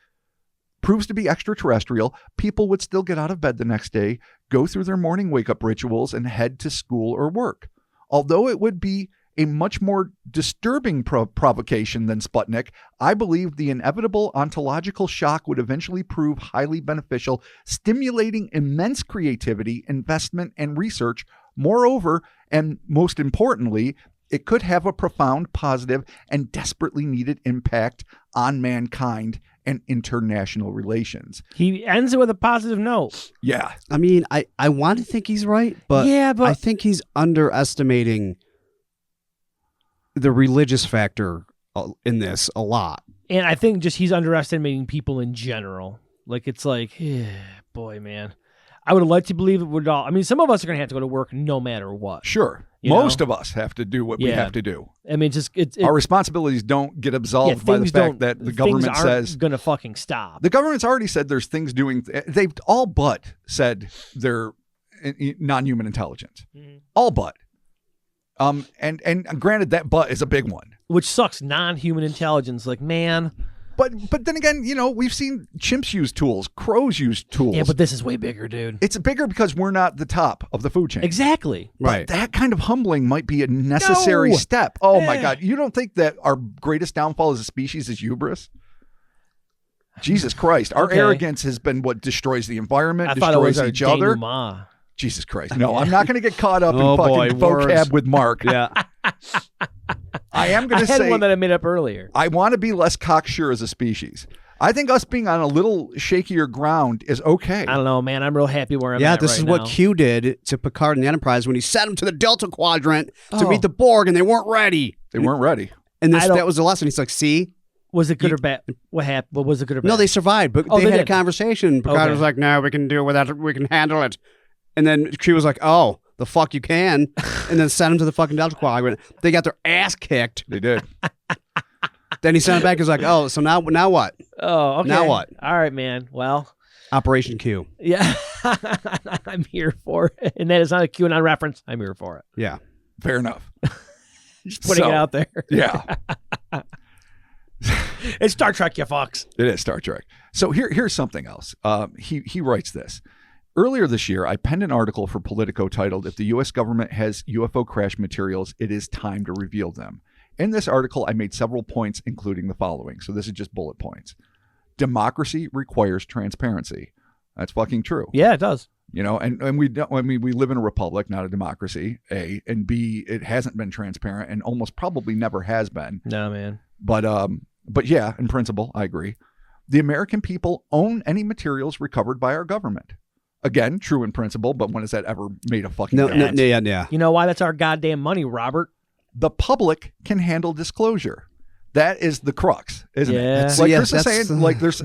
extraterrestrial, people would still get out of bed the next day, go through their morning wake-up rituals, and head to school or work. Although it would be a much more disturbing provocation than Sputnik, I believe the inevitable ontological shock would eventually prove highly beneficial, stimulating immense creativity, investment, and research. Moreover, and most importantly, it could have a profound, positive, and desperately needed impact on mankind and international relations. He ends it with a positive note. Yeah. I mean, I want to think he's right, but I think he's underestimating the religious factor in this a lot. And I think just he's underestimating people in general. Like, it's like, boy, man. I would like to believe it would all. I mean, some of us are going to have to go to work no matter what. Sure. Most of us have to do what we have to do. I mean, our responsibilities don't get absolved by the fact that the government says going to fucking stop. The government's already said there's things doing. They've all but said they're non-human intelligence. Mm-hmm. All but. And granted, that but is a big one. Which sucks. Non-human intelligence. Like, man. But then again, we've seen chimps use tools, crows use tools. Yeah, but this is way bigger, dude. It's bigger because we're not the top of the food chain. Exactly. Right. But that kind of humbling might be a necessary step. Oh my God. You don't think that our greatest downfall as a species is hubris? Jesus Christ. Our arrogance has been what destroys the environment, destroys each other. Denouement. Jesus Christ. No, I'm not going to get caught up in fucking vocab with Mark. Yeah. I am going to say. I had one that I made up earlier. I want to be less cocksure as a species. I think us being on a little shakier ground is okay. I don't know, man. I'm real happy where I'm at. Yeah, this is what Q did to Picard and the Enterprise when he sent him to the Delta Quadrant to meet the Borg, and they weren't ready. They weren't ready. And that was the lesson. He's like, see? Was it good or bad? What happened? What was it good or bad? No, they survived, but they had a conversation. Picard was like, no, we can deal with that. We can handle it. And then Q was like, oh, the fuck you can. And then sent him to the fucking Delta Quadrant. They got their ass kicked. They did. Then he sent it back. He was like, oh, so now what? Oh, okay. Now what? All right, man. Well. Operation Q. Yeah. I'm here for it. And that is not a QAnon reference. I'm here for it. Yeah. Fair enough. Just putting it out there. Yeah. It's Star Trek, you fucks. It is Star Trek. So here's something else. He writes this. Earlier this year, I penned an article for Politico titled, "If the U.S. government has UFO crash materials, it is time to reveal them." In this article, I made several points, including the following. So this is just bullet points. Democracy requires transparency. That's fucking true. Yeah, it does. And we don't. I mean, we live in a republic, not a democracy. A and B, it hasn't been transparent, and almost probably never has been. No, man. But yeah, in principle, I agree. The American people own any materials recovered by our government. Again, true in principle, but when has that ever made a fucking difference? Yeah. You know why? That's our goddamn money, Robert. The public can handle disclosure. That is the crux, isn't it? Like Chris is saying, like there's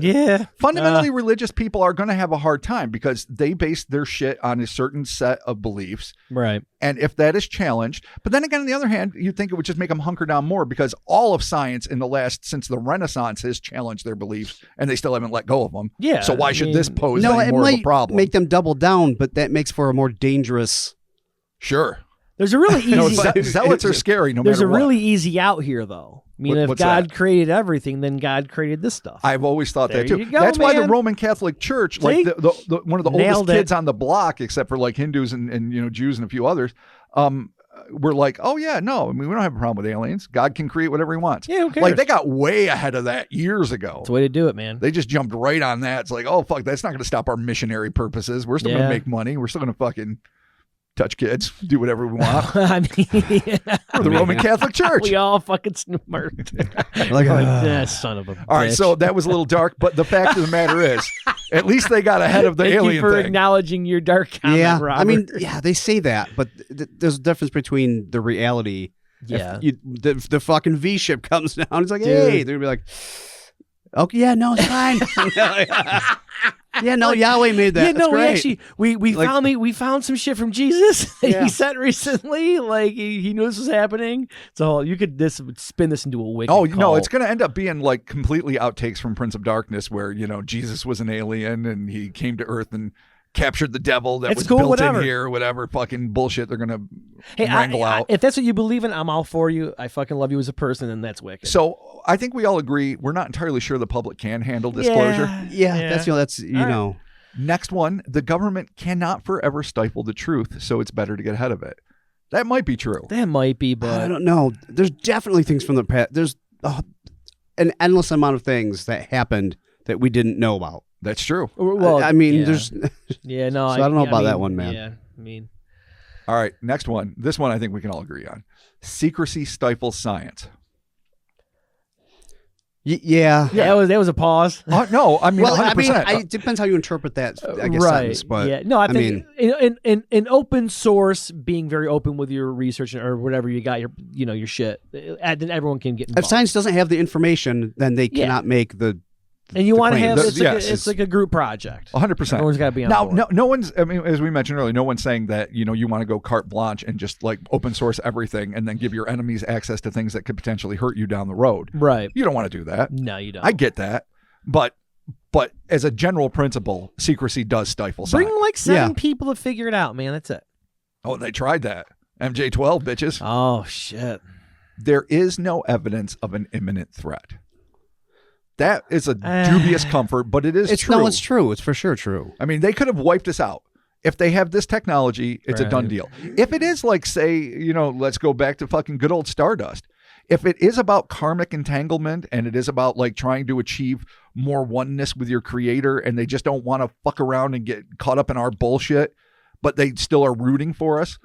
fundamentally religious people are going to have a hard time because they base their shit on a certain set of beliefs. Right. And if that is challenged, but then again, on the other hand, you'd think it would just make them hunker down more because all of science since the Renaissance has challenged their beliefs and they still haven't let go of them. Yeah. So why should this pose any more of a problem? Make them double down, but that makes for a more dangerous. Sure. There's a really easy. Zealots are scary no matter what. There's a really easzy out here, though. I mean, if God created everything, then God created this stuff. I've always thought that too. Go, That's why the Roman Catholic Church, like the one of the oldest kids on the block, except for like Hindus and Jews and a few others, were like, oh yeah, no, I mean, we don't have a problem with aliens. God can create whatever he wants. Yeah, who cares? Like they got way ahead of that years ago. It's the way to do it, man. They just jumped right on that. It's like, oh fuck, that's not going to stop our missionary purposes. We're still going to make money. We're still going to fucking touch kids, do whatever we want. I mean, we're the Roman Catholic Church. We all fucking smart. Like, son of a bitch. All right, so that was a little dark, but the fact of the matter is, at least they got ahead of the alien thing. Thank you for acknowledging your dark comment, Robert. I mean, they say that, but there's a difference between the reality. Yeah. The fucking V ship comes down. It's like, hey, they're going to be like, okay, yeah, no, it's fine. Yeah, no, Yahweh made that. Yeah, no, That's great. we found some shit from Jesus that Yeah. he sent recently. Like he knew this was happening. So you could spin this into a wicked. Oh no, cult. it's going to end up being like completely outtakes from Prince of Darkness, where Jesus was an alien and he came to Earth and captured the devil that It's was cool, built whatever. in here, whatever fucking bullshit they're going to Hey, wrangle out. if that's what you believe in, I'm all for you. I fucking love you as a person, and that's wicked. So I think we all agree we're not entirely sure the public can handle disclosure. Yeah, that's know. Next one, the government cannot forever stifle the truth, so it's better to get ahead of it. That might be true. That might be, I but don't know. There's definitely things from the past. There's an endless amount of things that happened that we didn't know about. That's true. well, I mean, yeah. there's. Yeah, no. So I don't know about that one, man. Yeah, I mean, All right, next one. This one I think we can all agree on. Secrecy stifles science. Yeah. that was a pause. No, I mean, Well, 100%. it depends how you interpret that. I guess Right. sentence, but yeah, no, I think in open source, being very open with your research or whatever you got your shit, then everyone can get involved. if science doesn't have the information, then they cannot make the. And you want to have claims. it's like a group project. 100%. Everyone's got to be on Now, board. no one's, I mean, as we mentioned earlier, no one's saying that, you want to go carte blanche and just like open source everything and then give your enemies access to things that could potentially hurt you down the road. Right. You don't want to do that. No, you don't. I get that. But as a general principle, secrecy does stifle Bring science. like 7 people to figure it out, man. That's it. Oh, they tried that. MJ12, bitches. Oh, shit. There is no evidence of an imminent threat. That is a dubious comfort, but it is true. No, it's true. It's for sure true. I mean, they could have wiped us out. If they have this technology, it's a done deal. If it is like, say, let's go back to fucking good old Stardust. If it is about karmic entanglement and it is about like trying to achieve more oneness with your creator and they just don't want to fuck around and get caught up in our bullshit, but they still are rooting for us,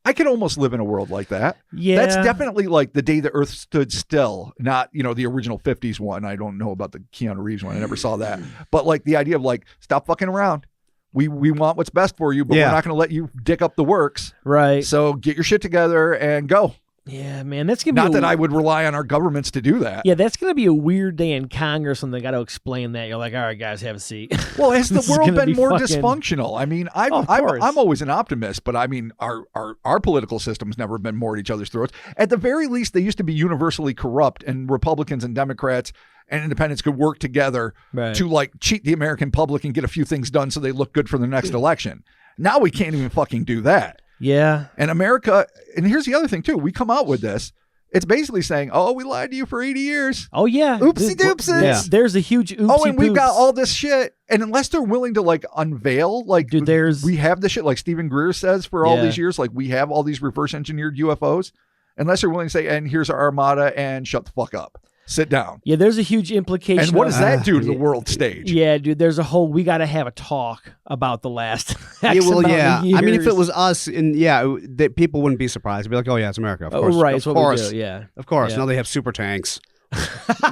I could almost live in a world like that. Yeah. That's definitely like the day the earth stood still, not, the original 50s one. I don't know about the Keanu Reeves one. I never saw that. But like the idea of like, stop fucking around. We want what's best for you, but we're not going to let you dick up the works. Right. So get your shit together and go. Yeah, man. That's going to be Not that I would rely on our governments to do that. Yeah, that's going to be a weird day in Congress when they got to explain that. You're like, all right, guys, have a seat. Well, has the This is world gonna been be more fucking- dysfunctional? I mean, Of course. I'm always an optimist, but I mean, our political system's never been more at each other's throats. At the very least, they used to be universally corrupt, and Republicans and Democrats and independents could work together to like cheat the American public and get a few things done so they look good for the next election. Now we can't even fucking do that. Yeah. And America, and here's the other thing too, we come out with this. It's basically saying, oh, we lied to you for 80 years. Oh, yeah. Oopsie doopsies. Yeah. There's a huge oopsie Oh, and we've got poops. all this shit. And unless they're willing to like unveil, like, Dude, we have this shit, like Stephen Greer says for all Yeah. these years, like we have all these reverse engineered UFOs. Unless they're willing to say, and here's our armada and shut the fuck up. Sit down. Yeah, there's a huge implication. And what of- does that do to the world stage? Yeah, dude, there's a whole, we got to have a talk about the last X Yeah, well, amount yeah. of years. I mean, if it was us, and that people wouldn't be surprised. They'd be like, "Oh yeah, it's America." Of course, right, of it's what course, we do, yeah. of course. Yeah. Now they have super tanks,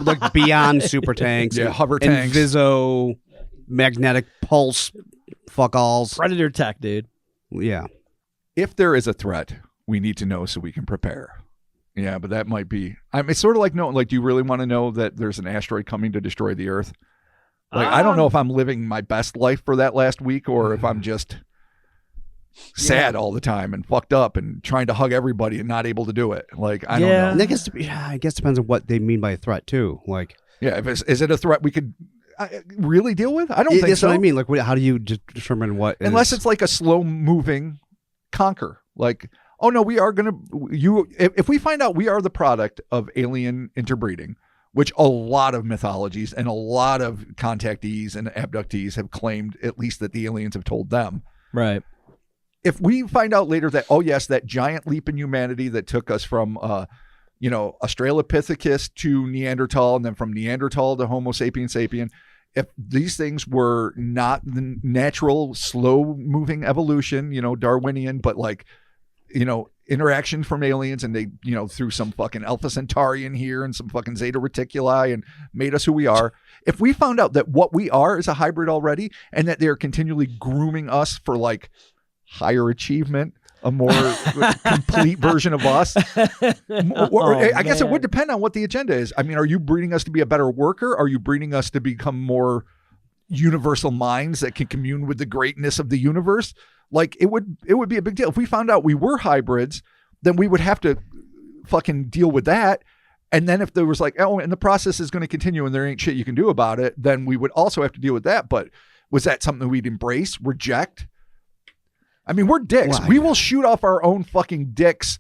like beyond super tanks. Yeah, hover tanks. Inviso, magnetic pulse, fuck alls. Predator tech, dude. Yeah, If there is a threat, we need to know so we can prepare. Yeah, but that might be. It's sort of like knowing, like, do you really want to know that there's an asteroid coming to destroy the Earth? Like, I don't know if I'm living my best life for that last week or if I'm just sad all the time and fucked up and trying to hug everybody and not able to do it. Like, I don't know. and I guess it depends on what they mean by a threat too. Like, Yeah, is it a threat we could really deal with? I don't think that's so. what I mean. Like, how do you determine what? Unless is- it's like a slow moving conquer. Like, oh no, we are gonna if we find out we are the product of alien interbreeding, which a lot of mythologies and a lot of contactees and abductees have claimed, at least that the aliens have told them. Right. If we find out later that, oh yes, that giant leap in humanity that took us from Australopithecus to Neanderthal, and then from Neanderthal to Homo sapien sapien, if these things were not the natural, slow moving evolution, Darwinian, but like, interaction from aliens, and they, threw some fucking Alpha Centauri in here and some fucking Zeta Reticuli and made us who we are. If we found out that what we are is a hybrid already and that they're continually grooming us for like higher achievement, a more complete version of us, I guess it would depend on what the agenda is. I mean, are you breeding us to be a better worker? Are you breeding us to become more universal minds that can commune with the greatness of the universe, like it would be a big deal. If we found out we were hybrids, then we would have to fucking deal with that. And then if there was like, oh, and the process is going to continue and there ain't shit you can do about it, then we would also have to deal with that. But was that something we'd embrace, reject? I mean, we're dicks. Why? We will shoot off our own fucking dicks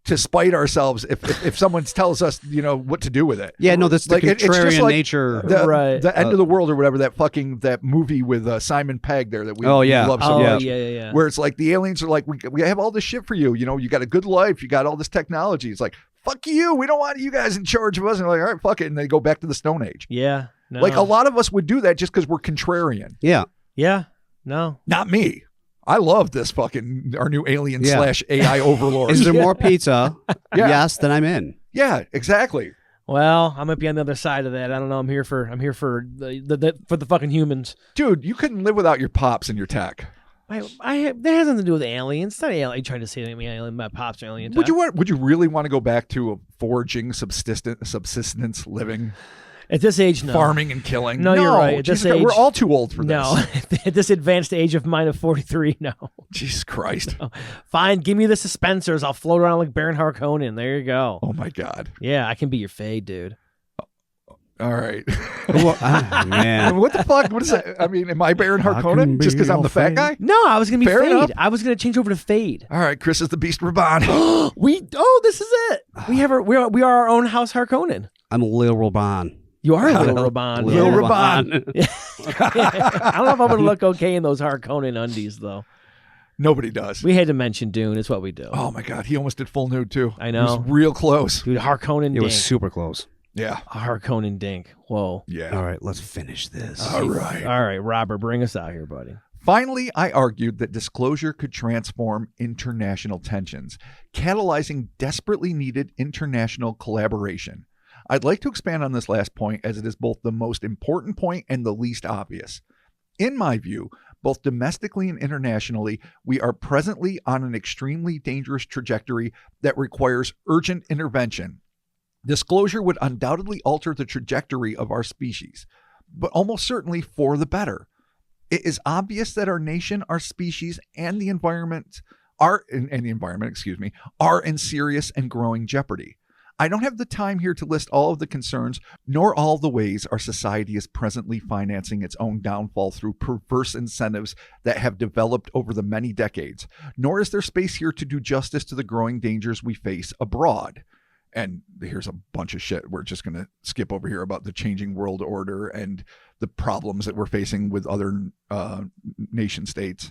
to spite ourselves if someone tells us, what to do with it. Yeah, no, that's the contrarian nature. The end of the world or whatever, that movie with Simon Pegg there that we love so much. Yeah. Where it's like the aliens are like, we have all this shit for you. You got a good life. You got all this technology. It's like, fuck you. We don't want you guys in charge of us. And they're like, all right, fuck it. And they go back to the Stone Age. Yeah. No. Like a lot of us would do that just because we're contrarian. Yeah. Yeah. No. Not me. I love this fucking our new alien / AI overlord. Is there more pizza? Yes, then I'm in. Yeah, exactly. Well, I might be on the other side of that. I don't know. I'm here for the fucking humans. Dude, you couldn't live without your pops and your tech. That has nothing to do with aliens. It's not alien. Trying to say that my pops are alien. Would you really want to go back to a foraging subsistence living? At this age, no. Farming and killing. No, you're right. At this age, we're all too old for this. No, at this advanced age of mine of 43, no. Jesus Christ. No. Fine, give me the suspensors. I'll float around like Baron Harkonnen. There you go. Oh my God. Yeah, I can be your Fae, dude. All right. Man. What the fuck? What is that? I mean, am I Baron Harkonnen just because I'm the fat guy? No, I was going to be Fair Fade. enough. I was going to change over to Fade. All right, Chris is the Beast Raban. This is it. We are our own House Harkonnen. I'm Lil Raban. You are Lil Raban. Lil Raban. I don't know if I'm going to look okay in those Harkonnen undies, though. Nobody does. We had to mention Dune. It's what we do. Oh, my God. He almost did full nude, too. I know. He was real close. Dude, Harkonnen Dink. It was super close. Yeah. Harkonnen Dink. Whoa. Yeah. All right, let's finish this. All right, Robert, bring us out here, buddy. Finally, I argued that disclosure could transform international tensions, catalyzing desperately needed international collaboration. I'd like to expand on this last point as it is both the most important point and the least obvious. In my view, both domestically and internationally, we are presently on an extremely dangerous trajectory that requires urgent intervention. Disclosure would undoubtedly alter the trajectory of our species, but almost certainly for the better. It is obvious that our nation, our species, and the environment are in serious and growing jeopardy. I don't have the time here to list all of the concerns, nor all the ways our society is presently financing its own downfall through perverse incentives that have developed over the many decades, nor is there space here to do justice to the growing dangers we face abroad. And here's a bunch of shit we're just going to skip over here about the changing world order and the problems that we're facing with other nation states.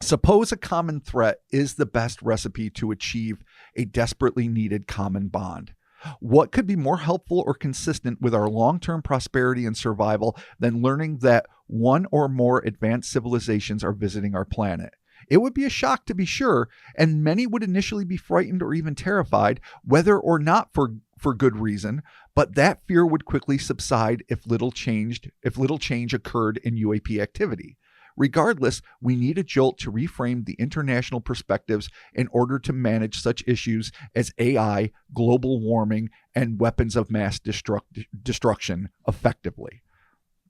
Suppose a common threat is the best recipe to achieve a desperately needed common bond. What could be more helpful or consistent with our long-term prosperity and survival than learning that one or more advanced civilizations are visiting our planet? It would be a shock, to be sure, and many would initially be frightened or even terrified, whether or not for good reason, but that fear would quickly subside if little change occurred in UAP activity. Regardless, we need a jolt to reframe the international perspectives in order to manage such issues as AI, global warming, and weapons of mass destruction effectively.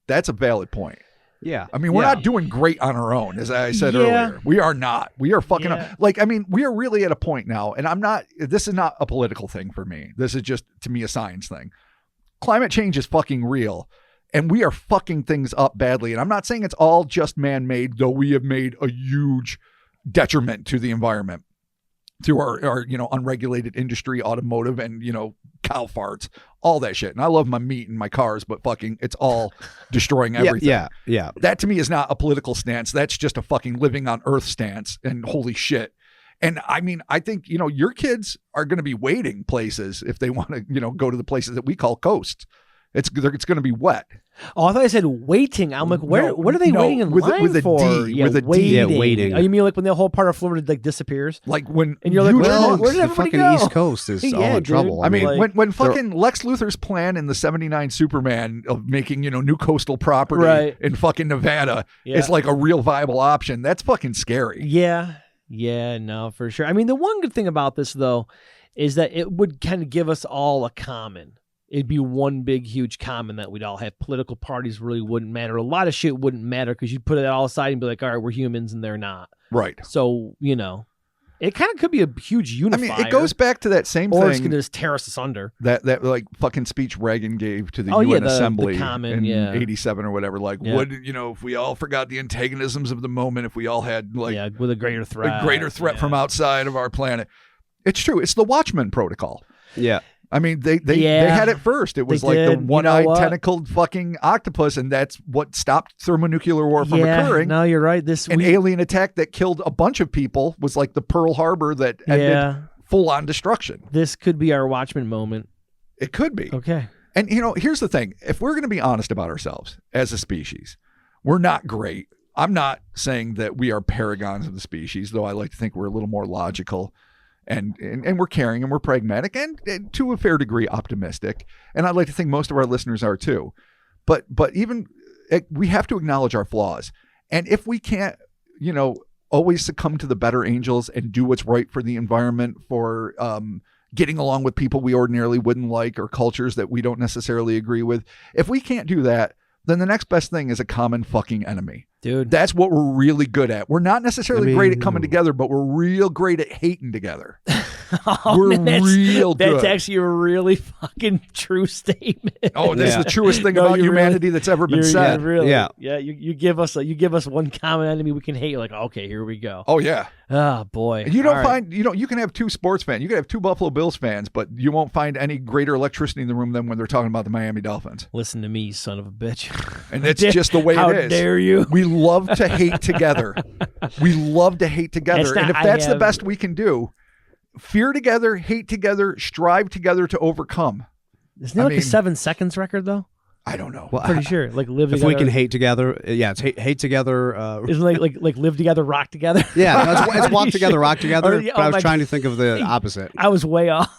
That's a valid point. Yeah. I mean, we're not doing great on our own, as I said earlier. We are not. We are fucking up. Like, I mean, we are really at a point now, and this is not a political thing for me. This is just, to me, a science thing. Climate change is fucking real. And we are fucking things up badly. And I'm not saying it's all just man-made, though we have made a huge detriment to the environment through our unregulated industry, automotive, and, cow farts, all that shit. And I love my meat and my cars, but fucking it's all destroying everything. Yeah. That to me is not a political stance. That's just a fucking living on Earth stance. And holy shit. And I mean, I think, your kids are going to be waiting places if they want to, go to the places that we call coasts. It's going to be wet. Oh, I thought I said waiting. I'm like, what are they waiting in line with for? With a D. Yeah, waiting. Oh, you mean like when the whole part of Florida like disappears? Like when and you're like, where did the everybody fucking go? East Coast is all in trouble. I mean, like, when fucking Lex Luthor's plan in the '79 Superman of making new coastal property in fucking Nevada is like a real viable option, that's fucking scary. Yeah, no, for sure. I mean, the one good thing about this though is that it would kind of give us all a common. it'd be one big, huge common that we'd all have. Political parties really wouldn't matter. A lot of shit wouldn't matter because you'd put it all aside and be like, all right, we're humans and they're not. Right. So, it kind of could be a huge unifier. I mean, it goes back to that same thing. Or it's going to just tear us asunder. That like fucking speech Reagan gave to the UN Assembly in 87 or whatever. Like, would, if we all forgot the antagonisms of the moment, if we all had like... with a greater threat. A greater threat from outside of our planet. It's true. It's the Watchmen protocol. Yeah. I mean, they had it first. It was like the one-eyed tentacled fucking octopus, and that's what stopped thermonuclear war from occurring. No, you're right. An alien attack that killed a bunch of people was like the Pearl Harbor that ended full-on destruction. This could be our Watchmen moment. It could be. Okay. And, here's the thing. If we're going to be honest about ourselves as a species, we're not great. I'm not saying that we are paragons of the species, though I like to think we're a little more logical. And we're caring and we're pragmatic and to a fair degree optimistic. And I'd like to think most of our listeners are too. But even we have to acknowledge our flaws. And if we can't, always succumb to the better angels and do what's right for the environment, for getting along with people we ordinarily wouldn't like or cultures that we don't necessarily agree with, if we can't do that, then the next best thing is a common fucking enemy. Dude. That's what we're really good at. We're not necessarily great at coming together, but we're real great at hating together. We're real good. That's actually a really fucking true statement. Oh, that's the truest thing about humanity that's ever been said. Yeah. You give us one common enemy we can hate. You're like, okay, here we go. Oh yeah. Oh boy. You don't find you can have two sports fans. You can have two Buffalo Bills fans, but you won't find any greater electricity in the room than when they're talking about the Miami Dolphins. Listen to me, you son of a bitch. And it's just the way it is. How dare you? We love to hate together. We love to hate together. And if that's the best we can do, fear together, hate together, strive together to overcome. Isn't that a 7 seconds record though? I don't know. Well, pretty sure. Like live together. If we can hate together, it's hate together. Isn't like live together, rock together? Yeah, no, it's walk together, rock together. But I was trying to think of the opposite. I was way off.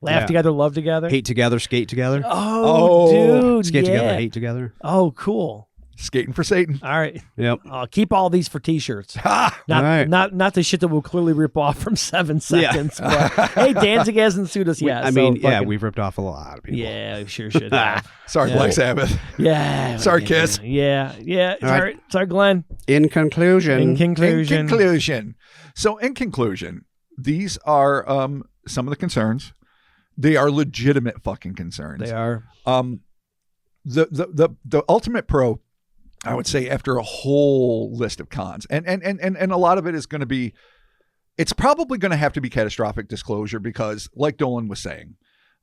Laugh together, love together. Hate together, skate together. Oh, dude. Skate together, hate together. Oh, cool. Skating for Satan. All right. Yep. Keep all these for T-shirts. Not the shit that will clearly rip off from 7 seconds. Yeah. But, hey, Danzig hasn't sued us yet. We've ripped off a lot of people. Yeah, we sure should have. Sorry, Black Sabbath. Yeah. Sorry, Kiss. Yeah. Sorry, Glenn. In conclusion. So, in conclusion, these are some of the concerns. They are legitimate fucking concerns. They are. The ultimate pro, I would say, after a whole list of cons, and a lot of it is going to be, it's probably going to have to be catastrophic disclosure because, like Dolan was saying,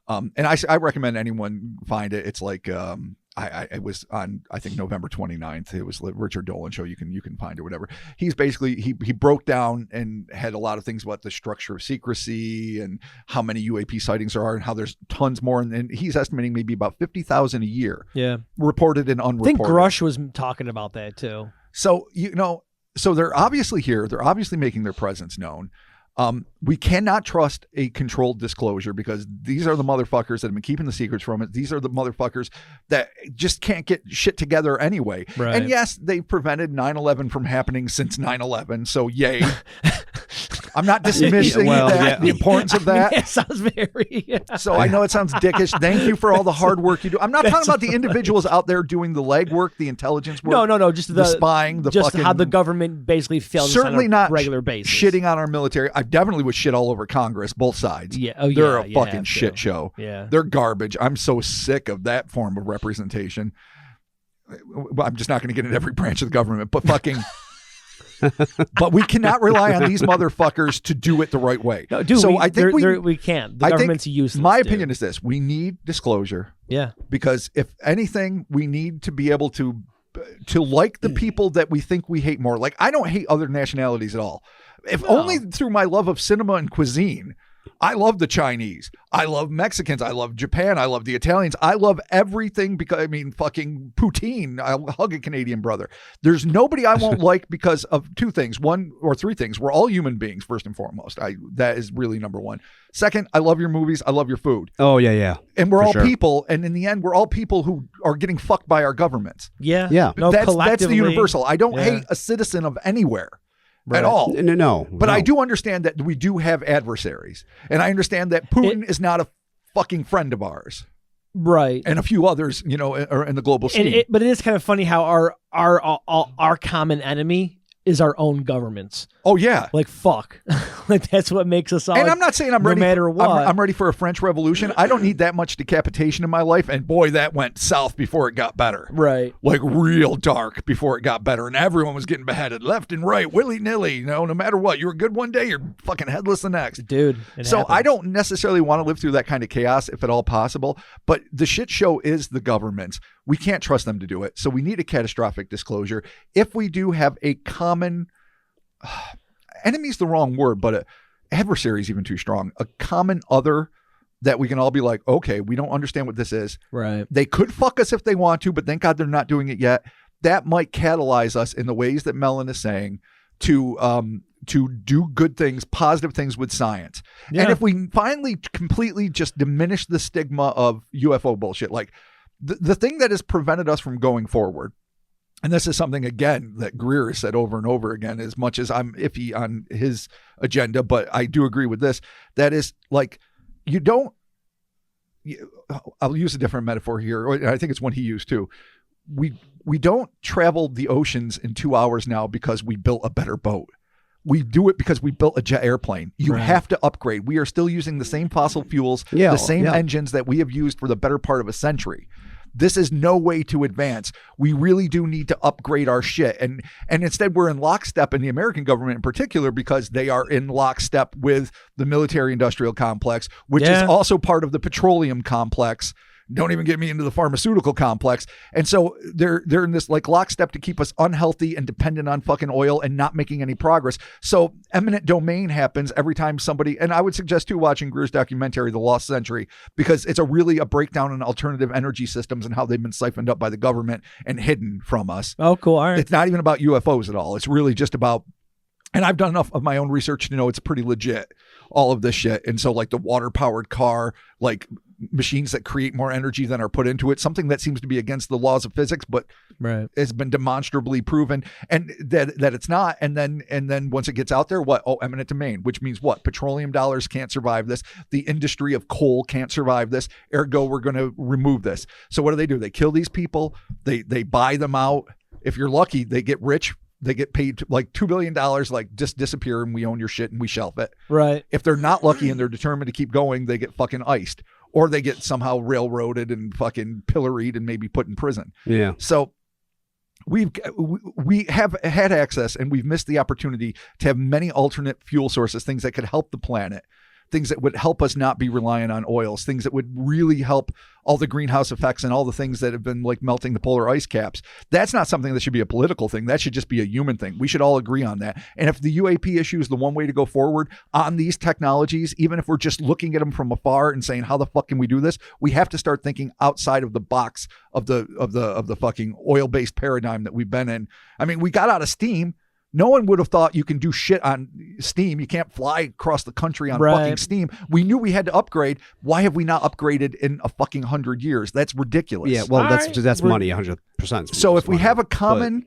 and I recommend anyone find it. It's like it was on, I think, November 29th. It was the Richard Dolan show. You can find it, whatever. He's basically he broke down and had a lot of things about the structure of secrecy and how many UAP sightings there are and how there's tons more. And he's estimating maybe about 50,000 a year. Yeah, reported and unreported. I think Grush was talking about that too. So so they're obviously here. They're obviously making their presence known. We cannot trust a controlled disclosure because these are the motherfuckers that have been keeping the secrets from it. These are the motherfuckers that just can't get shit together anyway. Right. And yes, they've prevented 9/11 from happening since 9/11. So yay. I'm not dismissing the importance of that. It sounds very. So I know it sounds dickish. Thank you for all the hard work you do. I'm not talking about the individuals out there doing the legwork, the intelligence work. No. Just the spying, just how the government basically fails certainly on a not regular basis. Shitting on our military. I definitely would shit all over Congress, both sides. Yeah, they're a fucking shit show. Yeah, they're garbage. I'm so sick of that form of representation. I'm just not going to get into every branch of the government, but fucking. But we cannot rely on these motherfuckers to do it the right way. No, dude, so I think we can't. The government's useless. My opinion is this: we need disclosure. Yeah. Because if anything, we need to be able to like the people that we think we hate more. Like, I don't hate other nationalities at all. If only through my love of cinema and cuisine. I love the Chinese. I love Mexicans. I love Japan. I love the Italians. I love everything because, fucking poutine. I'll hug a Canadian brother. There's nobody I won't like because of two things. One or three things. We're all human beings, first and foremost. That is really number one. Second, I love your movies. I love your food. Oh, yeah. And we're all people. And in the end, we're all people who are getting fucked by our governments. Yeah. No, that's the universal. I don't hate a citizen of anywhere. Right. At all. No. But I do understand that we do have adversaries. And I understand that Putin is not a fucking friend of ours. right, and a few others, are in the global scene. But it is kind of funny how our common enemy is our own governments. Oh yeah, like fuck, like that's what makes us all. And I'm not saying I'm no ready. Matter what, I'm ready for a French Revolution. I don't need that much decapitation in my life. And boy, that went south before it got better. Right, like real dark before it got better, and everyone was getting beheaded left and right, willy nilly. No matter what, you were good one day, you're fucking headless the next, dude. So happens. I don't necessarily want to live through that kind of chaos, if at all possible. But the shit show is the governments. We can't trust them to do it. So we need a catastrophic disclosure. If we do have a common enemy's the wrong word, but adversary is even too strong. A common other that we can all be like, okay, we don't understand what this is. Right. They could fuck us if they want to, but thank God they're not doing it yet. That might catalyze us in the ways that Mellon is saying to do good things, positive things with science. Yeah. And if we finally completely just diminish the stigma of UFO bullshit, like the thing that has prevented us from going forward, and this is something, again, that Greer has said over and over again, as much as I'm iffy on his agenda, but I do agree with this. That is, like, I'll use a different metaphor here. I think it's one he used too. We don't travel the oceans in 2 hours now because we built a better boat. We do it because we built a jet airplane. You have to upgrade. We are still using the same fossil fuels, the same engines that we have used for the better part of a century. This is no way to advance. We really do need to upgrade our shit. And instead we're in lockstep in the American government in particular, because they are in lockstep with the military industrial complex, which is also part of the petroleum complex. Don't even get me into the pharmaceutical complex. And so they're in this like lockstep to keep us unhealthy and dependent on fucking oil and not making any progress. So eminent domain happens every time somebody, and I would suggest too watching Greer's documentary, The Lost Century, because it's really a breakdown in alternative energy systems and how they've been siphoned up by the government and hidden from us. Oh, cool. All right. It's not even about UFOs at all. It's really just about, and I've done enough of my own research to know it's pretty legit, all of this shit. And so like the water powered car, like machines that create more energy than are put into it, something that seems to be against the laws of physics, but it's been demonstrably proven, and that it's not. And then once it gets out there, eminent domain, which means what? Petroleum dollars can't survive this. The industry of coal can't survive this. Ergo, we're going to remove this. So what do? They kill these people. They buy them out. If you're lucky, they get rich. They get paid like $2 billion, like just disappear, and we own your shit and we shelf it. Right. If they're not lucky and they're determined to keep going, they get fucking iced, or they get somehow railroaded and fucking pilloried and maybe put in prison. Yeah. So we have had access, and we've missed the opportunity to have many alternate fuel sources, things that could help the planet, things that would help us not be reliant on oils, things that would really help all the greenhouse effects and all the things that have been like melting the polar ice caps. That's not something that should be a political thing. That should just be a human thing. We should all agree on that. And if the UAP issue is the one way to go forward on these technologies, even if we're just looking at them from afar and saying, how the fuck can we do this? We have to start thinking outside of the box of the fucking oil-based paradigm that we've been in. I mean, we got out of steam. No one would have thought you can do shit on steam. You can't fly across the country on fucking steam. We knew we had to upgrade. Why have we not upgraded in a fucking 100 years? That's ridiculous. Yeah, well, that's money, 100%. So if we have a common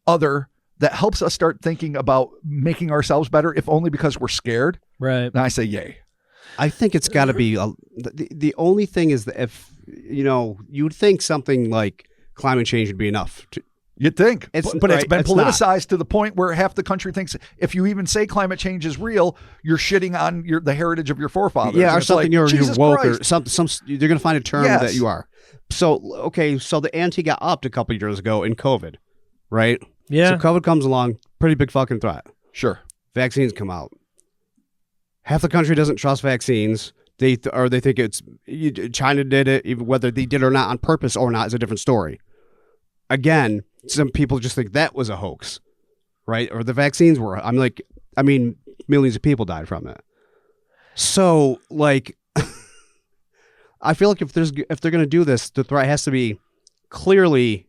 other that helps us start thinking about making ourselves better, if only because we're scared, then I say yay. I think it's got to be the only thing is that if you'd think something like climate change would be enough. You'd think, but it's been politicized to the point where half the country thinks if you even say climate change is real, you're shitting on the heritage of your forefathers. Yeah, or something like, you're woke Christ. Or some. You're going to find a term that you are. So so the ante got upped a couple of years ago in COVID, right? Yeah. So COVID comes along, pretty big fucking threat. Sure. Vaccines come out. Half the country doesn't trust vaccines. They think it's China did it, even whether they did it or not on purpose or not is a different story. Again, some people just think that was a hoax, right? Or the vaccines were. Millions of people died from it. So, like, I feel like if they're going to do this, the threat has to be clearly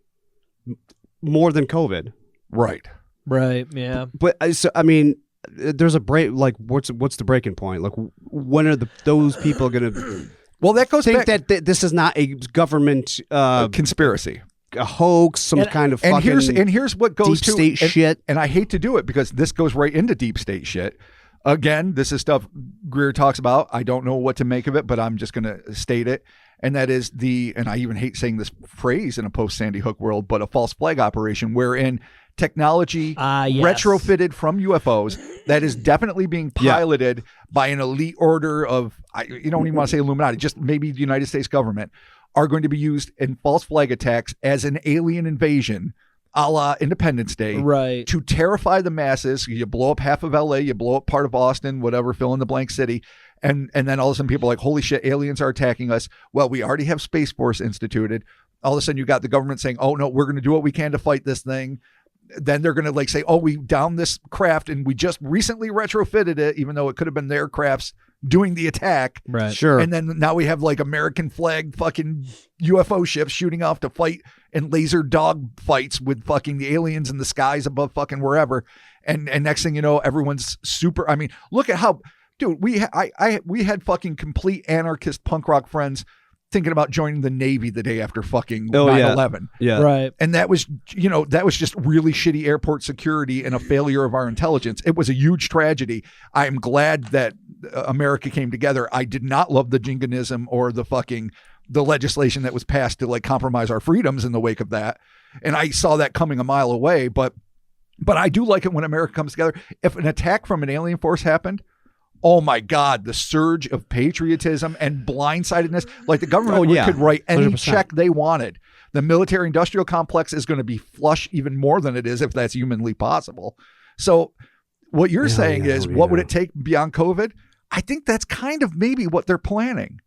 more than COVID. Right. Right. Yeah. But there's a break. Like, what's the breaking point? Like, when are those people going to? Well, that goes think back that this is not a government conspiracy. A hoax, kind of fucking here's what goes deep state shit. And I hate to do it because this goes right into deep state shit. Again, this is stuff Greer talks about. I don't know what to make of it, but I'm just going to state it. And that is and I even hate saying this phrase in a post-Sandy Hook world, but a false flag operation wherein technology retrofitted from UFOs that is definitely being piloted by an elite order of, you don't even want to say Illuminati, just maybe the United States government, are going to be used in false flag attacks as an alien invasion a la Independence Day, right, to terrify the masses. You blow up half of LA, you blow up part of Austin, whatever, fill in the blank city. And then all of a sudden people are like, holy shit, aliens are attacking us. Well, we already have Space Force instituted. All of a sudden you got the government saying, oh no, we're going to do what we can to fight this thing. Then they're going to like say, oh, we downed this craft and we just recently retrofitted it, even though it could have been their crafts doing the attack. Right. Sure. And then now we have like American flag fucking UFO ships shooting off to fight in laser dog fights with fucking the aliens in the skies above fucking wherever. And next thing you know, everyone's super. I mean, look at how, dude, we had fucking complete anarchist punk rock friends thinking about joining the Navy the day after fucking 9/11. Yeah. Right. And that was just really shitty airport security and a failure of our intelligence. It was a huge tragedy. I'm glad that America came together. I did not love the jingoism or the legislation that was passed to like compromise our freedoms in the wake of that. And I saw that coming a mile away, but I do like it when America comes together. If an attack from an alien force happened, oh my God, the surge of patriotism and blindsidedness. Like the government could write any 100%. check they wanted. The military industrial complex is going to be flush even more than it is if that's humanly possible. So what you're saying is, what would it take beyond COVID? I think that's kind of maybe what they're planning.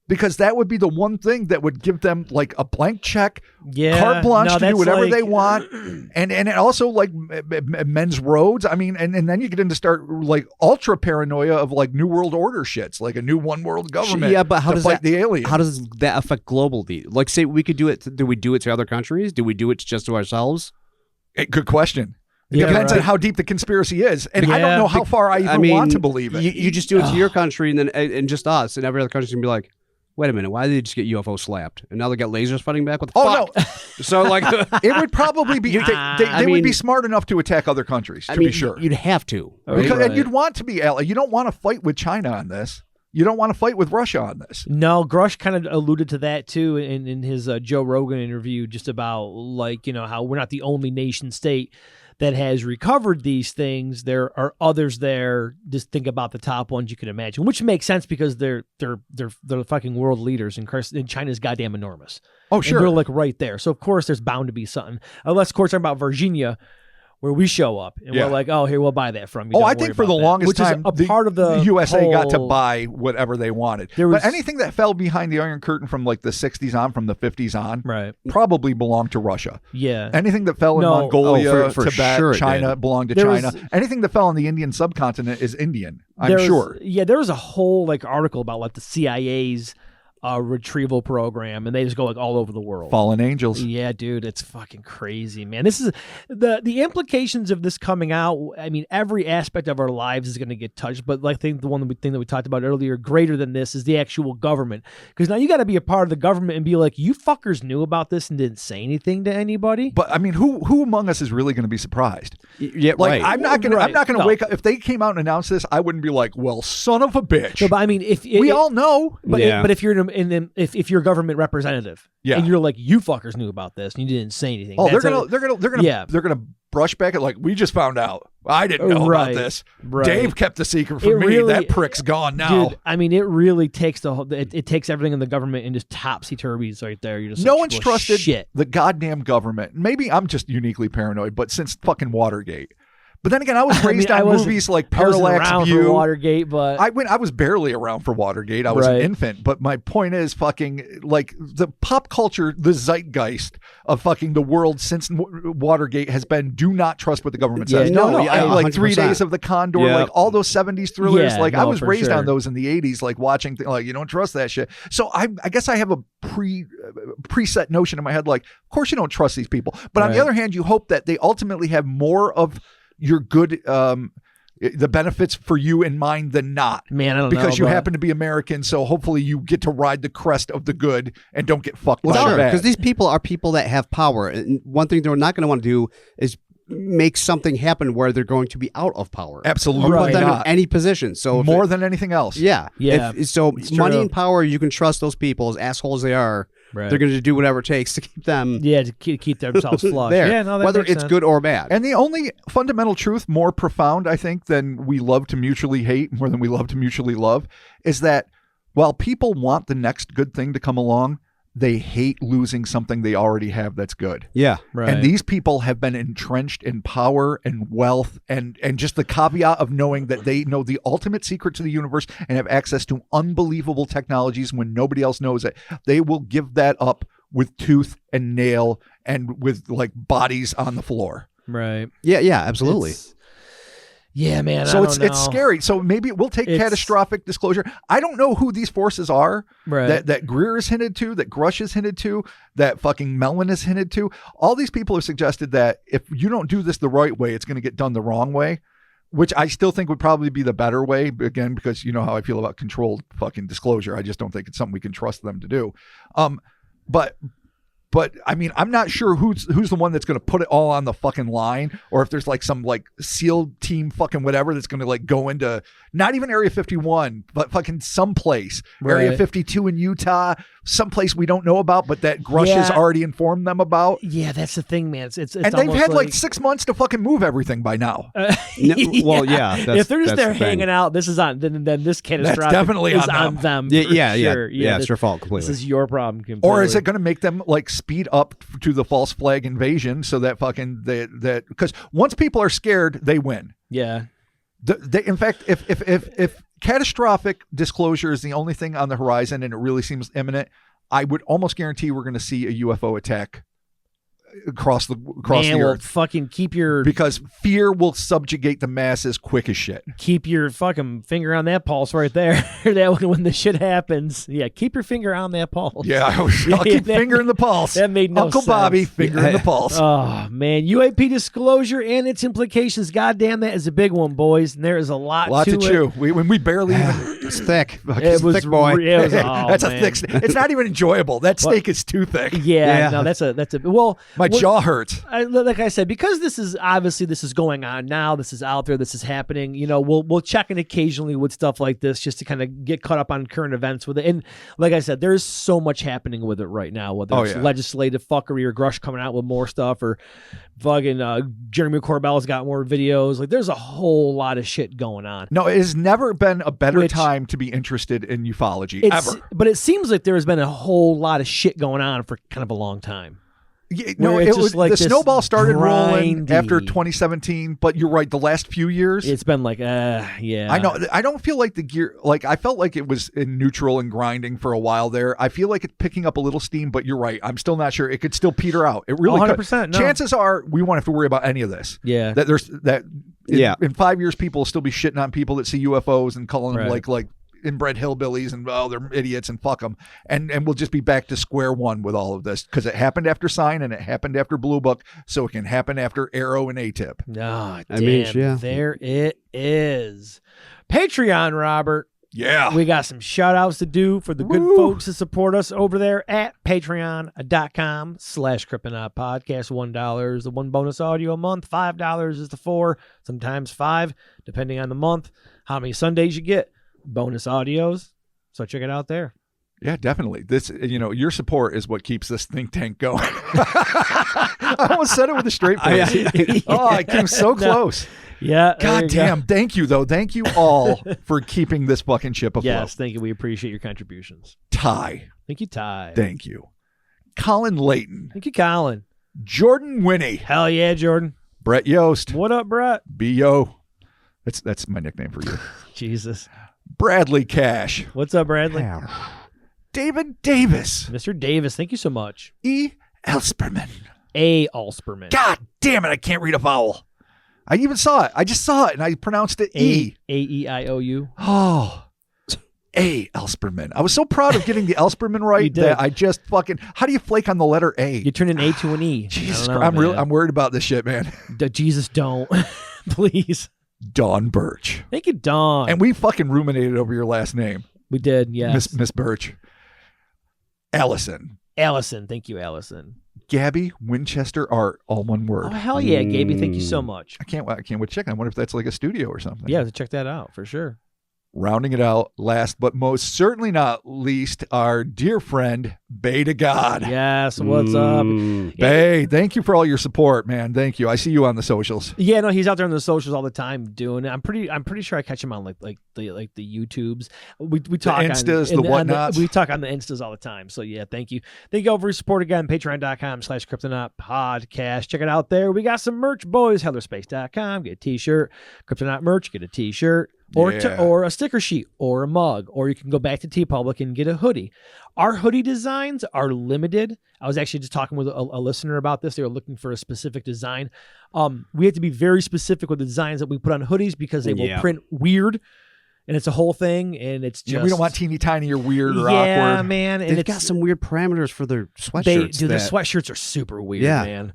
Because that would be the one thing that would give them like a blank check, carte blanche to do whatever they want. And it also like men's roads. I mean, and then you get into start like ultra paranoia of like New World Order shits, like a new one world government. Yeah, but how does fight the aliens. How does that affect globally? Like, say we could do it. Do we do it to other countries? Do we do it just to ourselves? Good question. It Yeah, depends right. on how deep the conspiracy is. And I Yeah, don't know how far I even want to believe it. You just do it to your country and then and just us, and every other country's gonna be like, wait a minute, why did they just get UFO slapped? And now they got lasers fighting back? What the fuck? No. So, like, It would probably be, they would be smart enough to attack other countries, to be sure. You'd have to. Because, Right. and you'd want to be ally. You don't want to fight with China on this. You don't want to fight with Russia on this. No, Grush kind of alluded to that too in his Joe Rogan interview, just about like, you know, how we're not the only nation state that has recovered these things. There are others there. Just think about the top ones you can imagine, which makes sense because they're fucking world leaders, and China's goddamn enormous. Oh, sure. And they're like right there. So of course there's bound to be something. Unless of course talking about Virginia, where we show up and we're like, oh, here, we'll buy that from you. Oh, Don't I worry think for about the that. longest which time, is a part of the USA got to whole- buy whatever they wanted. But anything that fell behind the Iron Curtain from like the 60s on, from the 50s on, right, probably belonged to Russia. yeah. Anything that fell in Mongolia, for Tibet, sure China belonged to There China. was- Anything that fell on the Indian subcontinent is Indian, I'm sure. Yeah, there was a whole like article about like the CIA's retrieval program, and they just go like all over the world. Fallen angels. Yeah, dude, it's fucking crazy, man. This is the implications of this coming out. I mean, every aspect of our lives is going to get touched, but like the thing that we talked about earlier, greater than this is the actual government. Because now you got to be a part of the government and be like, you fuckers knew about this and didn't say anything to anybody. But I mean, who among us is really going to be surprised? Yeah, Like, right. I'm not going to No. wake up if they came out and announced this. I wouldn't be like, well, son of a bitch. No, but I mean, We all know. But Yeah. but if you're if you're a government representative, Yeah. and you're like, you fuckers knew about this and you didn't say anything. Oh, That's they're gonna brush back it like, we just found out. I didn't know Right, about this. right. Dave kept the secret from It me. really- That prick's gone now. Dude, I mean, it really takes the whole. It takes everything in the government and just topsy-turvies right there. You're just No like, one's well, trusted shit. the goddamn government. Maybe I'm just uniquely paranoid, but since fucking Watergate. But then again, I was raised on movies like I wasn't Parallax around View. for Watergate, but I was barely around for Watergate. I was an Right. infant. But my point is fucking like the pop culture, the zeitgeist of fucking the world since Watergate has been do not trust what the government Yeah, says. no, I like 100%. 3 Days of the Condor, Yeah. like all those 70s thrillers. Yeah, like I no, was for raised sure. on those in the 80s, like watching like you don't trust that shit. So I guess I have a preset notion in my head, like of course you don't trust these people. But on the Right. other hand, you hope that they ultimately have more of your good the benefits for you in mind than not. man, I don't know. Because you but- happen to be American, so hopefully you get to ride the crest of the good and don't get fucked by Well, the sure, bad. because these people are people that have power. And one thing they're not going to want to do is make something happen where they're going to be out of power. Absolutely Or put them not. in any position. So More than anything else. Yeah. Yeah. So money true. and power, you can trust those people, as assholes they are. Right. They're going to do whatever it takes to keep them Yeah, to keep themselves flush. there. Yeah, no, that whether makes it's sense. good or bad. And the only fundamental truth, more profound, I think, than we love to mutually hate, more than we love to mutually love, is that while people want the next good thing to come along, they hate losing something they already have that's good. Yeah. Right. And these people have been entrenched in power and wealth and just the caveat of knowing that they know the ultimate secret to the universe and have access to unbelievable technologies when nobody else knows it. They will give that up with tooth and nail and with like bodies on the floor. Right. Yeah, absolutely. Yeah, man. So I it's don't know. scary. So maybe we'll take catastrophic disclosure. I don't know who these forces are Right. that Greer is hinted to, that Grush is hinted to, that fucking Mellon is hinted to. All these people have suggested that if you don't do this the right way, it's going to get done the wrong way, which I still think would probably be the better way. Again, because you know how I feel about controlled fucking disclosure. I just don't think it's something we can trust them to do. But I mean, I'm not sure who's the one that's going to put it all on the fucking line, or if there's like some like SEAL team fucking whatever that's going to like go into not even Area 51, but fucking someplace, Right. Area 52 in Utah, someplace we don't know about, but that Grush has Yeah. already informed them about. Yeah, that's the thing, man. It's And they've almost had like 6 months to fucking move everything by now. Well, yeah. If they're just that's there the thing. hanging out, this is on. Then this catastrophic definitely is on them. Yeah, for sure. yeah. It's this, your fault This completely. is your problem. Completely. Or is it going to make them like speed up to the false flag invasion so that fucking that because once people are scared, they win. Yeah. In fact, if catastrophic disclosure is the only thing on the horizon and it really seems imminent, I would almost guarantee we're going to see a UFO attack across the Well, earth fucking keep your because fear will subjugate the masses quick as shit. fucking finger on that pulse right there. That when the shit happens, yeah, keep your finger on that pulse. Yeah, I'll keep finger in the pulse. That made no Uncle sense. Bobby, finger in the pulse. Oh man, UAP disclosure and its implications. Goddamn, that is a big one, boys. And there is a lot to it. chew. We barely even. It's thick. It was thick boy. It was, That's a thick steak. It's not even enjoyable. That steak is too thick. Yeah, no, that's a well. My jaw hurts. Like I said, because this is going on now. This is out there. This is happening. You know, we'll check in occasionally with stuff like this just to kind of get caught up on current events with it. And like I said, there's so much happening with it right now. Whether it's legislative fuckery or Grush coming out with more stuff, or fucking Jeremy Corbell's got more videos. Like, there's a whole lot of shit going on. No, it has never been a better time to be interested in ufology ever. But it seems like there has been a whole lot of shit going on for kind of a a long time. Yeah, no, Where it's just like the this snowball started rolling grindy. after 2017, but you're right. The last few years, It's been like, yeah. I know. I don't feel like the gear. Like I felt like it was in neutral and grinding for a while there. I feel like it's picking up a little steam, but you're right. I'm still not sure. It could still peter out. It really 100%. could. No. Chances are we won't have to worry about any of this. Yeah. That there's that. Yeah. In 5 years, people will still be shitting on people that see UFOs and calling them Right. like inbred hillbillies and they're idiots and fuck them, and we'll just be back to square one with all of this because it happened after Sign and it happened after Blue Book, so it can happen after Arrow and ATIP. Oh, I mean, yeah. There it is. Patreon, Robert. Yeah, We got some shout outs to do for the good folks that support us over there at patreon.com/Cryptonaut podcast. $1 is the one bonus audio a month. $5 is the 4, sometimes 5, depending on the month, how many Sundays you get. Bonus audios. So check it out there. Yeah, definitely. This, your support is what keeps this think tank going. I almost said it with a straight face. Oh, I came so close. Yeah. God damn. Thank you, though. Thank you all for keeping this fucking ship afloat. Yes, thank you. We appreciate your contributions. Ty. Thank you, Ty. Thank you. Colin Layton. Thank you, Colin. Jordan Winnie. Hell yeah, Jordan. Brett Yost. What up, Brett? B.O. That's my nickname for you. Jesus. Bradley Cash. What's up, Bradley? David Davis. Mr. Davis, thank you so much. E. Elsperman. A. Alsperman. God damn it, I can't read a vowel. I even saw it. I just saw it and I pronounced it E. A-E-I-O-U. Oh. A. Elsperman. I was so proud of getting the Elsperman right did. that I just fucking. How do you flake on the letter A? You turn an A to an E. Jesus I don't Christ. know, man. I'm worried about this shit, man. Jesus, don't. Please. Dawn Birch. Thank you, Dawn. And we fucking ruminated over your last name. We did, yes. Miss Birch. Allison. Allison. Thank you, Allison. Gabby Winchester Art, all one word. Oh, hell yeah, Gaby. Thank you so much. I can't wait to check. I wonder if that's like a studio or something. Yeah, to check that out for sure. Rounding it out, last but most certainly not least, our dear friend, Bay to God. Yes, what's up? Bay, thank you for all your support, man. Thank you. I see you on the socials. Yeah, no, he's out there on the socials all the time doing it. I'm pretty sure I catch him on like the YouTubes. We talk the Instas, the whatnots. We talk on the Instas all the time. So yeah, thank you. Thank you all for your support again. Patreon.com/Cryptonaut podcast. Check it out there. We got some merch, boys. Hellerspace.com. Get a t-shirt. Cryptonaut merch. Get a t-shirt. Or a sticker sheet or a mug, or you can go back to TeePublic and get a hoodie. Our hoodie designs are limited. I was actually just talking with a listener about this. They were looking for a specific design. We have to be very specific with the designs that we put on hoodies because they will print weird, and it's a whole thing, and it's just... we don't want teeny tiny or weird or awkward. Yeah, man. And they've got some weird parameters for their sweatshirts. Their sweatshirts are super weird, man.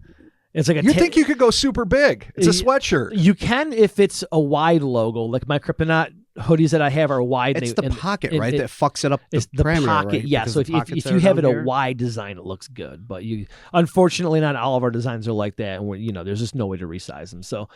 It's like you think you could go super big? It's a sweatshirt. You can if it's a wide logo. Like my Kryptonaut hoodies that I have are wide. It's the pocket, right? That fucks it up. It's the parameter, pocket, right? yeah. Because So if you have it a wide design, it looks good. But unfortunately, not all of our designs are like that, and there's just no way to resize them. So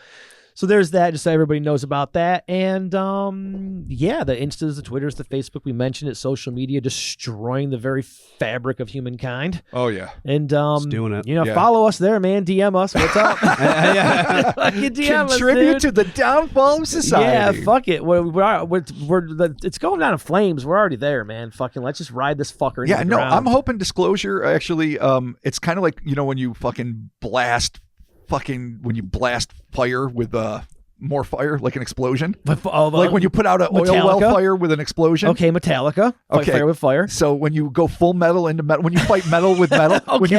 there's that, just so everybody knows about that. And the Instas, the Twitters, the Facebook, we mentioned it, social media destroying the very fabric of humankind. Oh yeah. And it's doing it. Follow us there, man. DM us. What's up? Contribute to the downfall of society. Yeah, fuck it. It's going down in flames. We're already there, man. Fucking let's just ride this fucker into the ground. I'm hoping disclosure actually it's kind of like, when you when you blast fire with more fire, like an explosion. Like when you put out an oil well fire with an explosion. Okay, Metallica. Fire with fire. So when you go full metal into metal, when you fight metal with metal, when you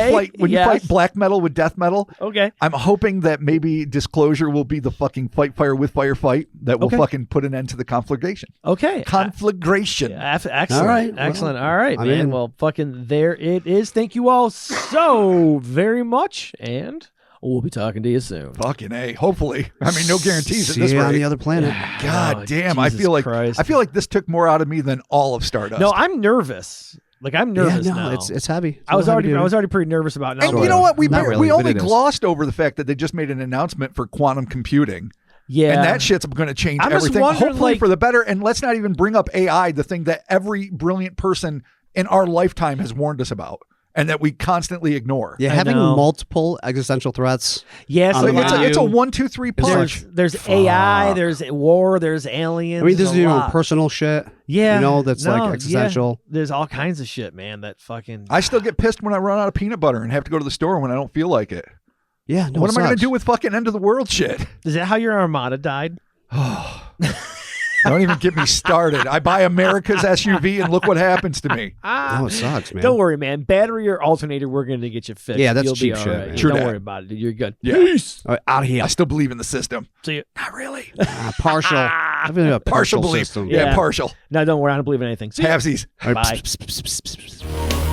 fight black metal with death metal. Okay. I'm hoping that maybe disclosure will be the fucking fight fire with fire fight that will fucking put an end to the conflagration. Okay. Conflagration. Excellent. All right. Excellent. All right, man. In. Well, fucking there it is. Thank you all so very much, and we'll be talking to you soon. Fucking A. Hopefully. I mean, no guarantees at this See you rate. on the other planet. God damn. Jesus I feel like this took more out of me than all of Stardust. No, I'm nervous. Like I'm nervous now. It's heavy. I was already pretty nervous about now. And you know what? We really, only glossed over the fact that they just made an announcement for quantum computing. Yeah. And that shit's going to change everything. Hopefully for the better. And let's not even bring up AI, the thing that every brilliant person in our lifetime has warned us about. And that we constantly ignore. Yeah, having multiple existential threats. Yes, it's a 1, 2, 3 punch. There's AI, there's war, there's aliens. I mean, there's your own personal shit. Yeah, that's like existential. Yeah. There's all kinds of shit, man. That fucking. I still get pissed when I run out of peanut butter and have to go to the store when I don't feel like it. Yeah, no. What am I going to do with fucking end of the world shit? Is that how your Armada died? Don't even get me started. I buy America's SUV and look what happens to me. Oh, it sucks, man. Don't worry, man. Battery or alternator, we're going to get you fixed. Yeah, that's You'll cheap be all shit. right. True Don't that. worry about it. You're good. Yeah. Peace. All right, out of here. I still believe in the system. See you. Not really. Partial. I've been a Partial belief. system. Yeah, partial. No, don't worry. I don't believe in anything. See ya. Halvesies. All right, Bye. psst, psst, psst, psst, psst.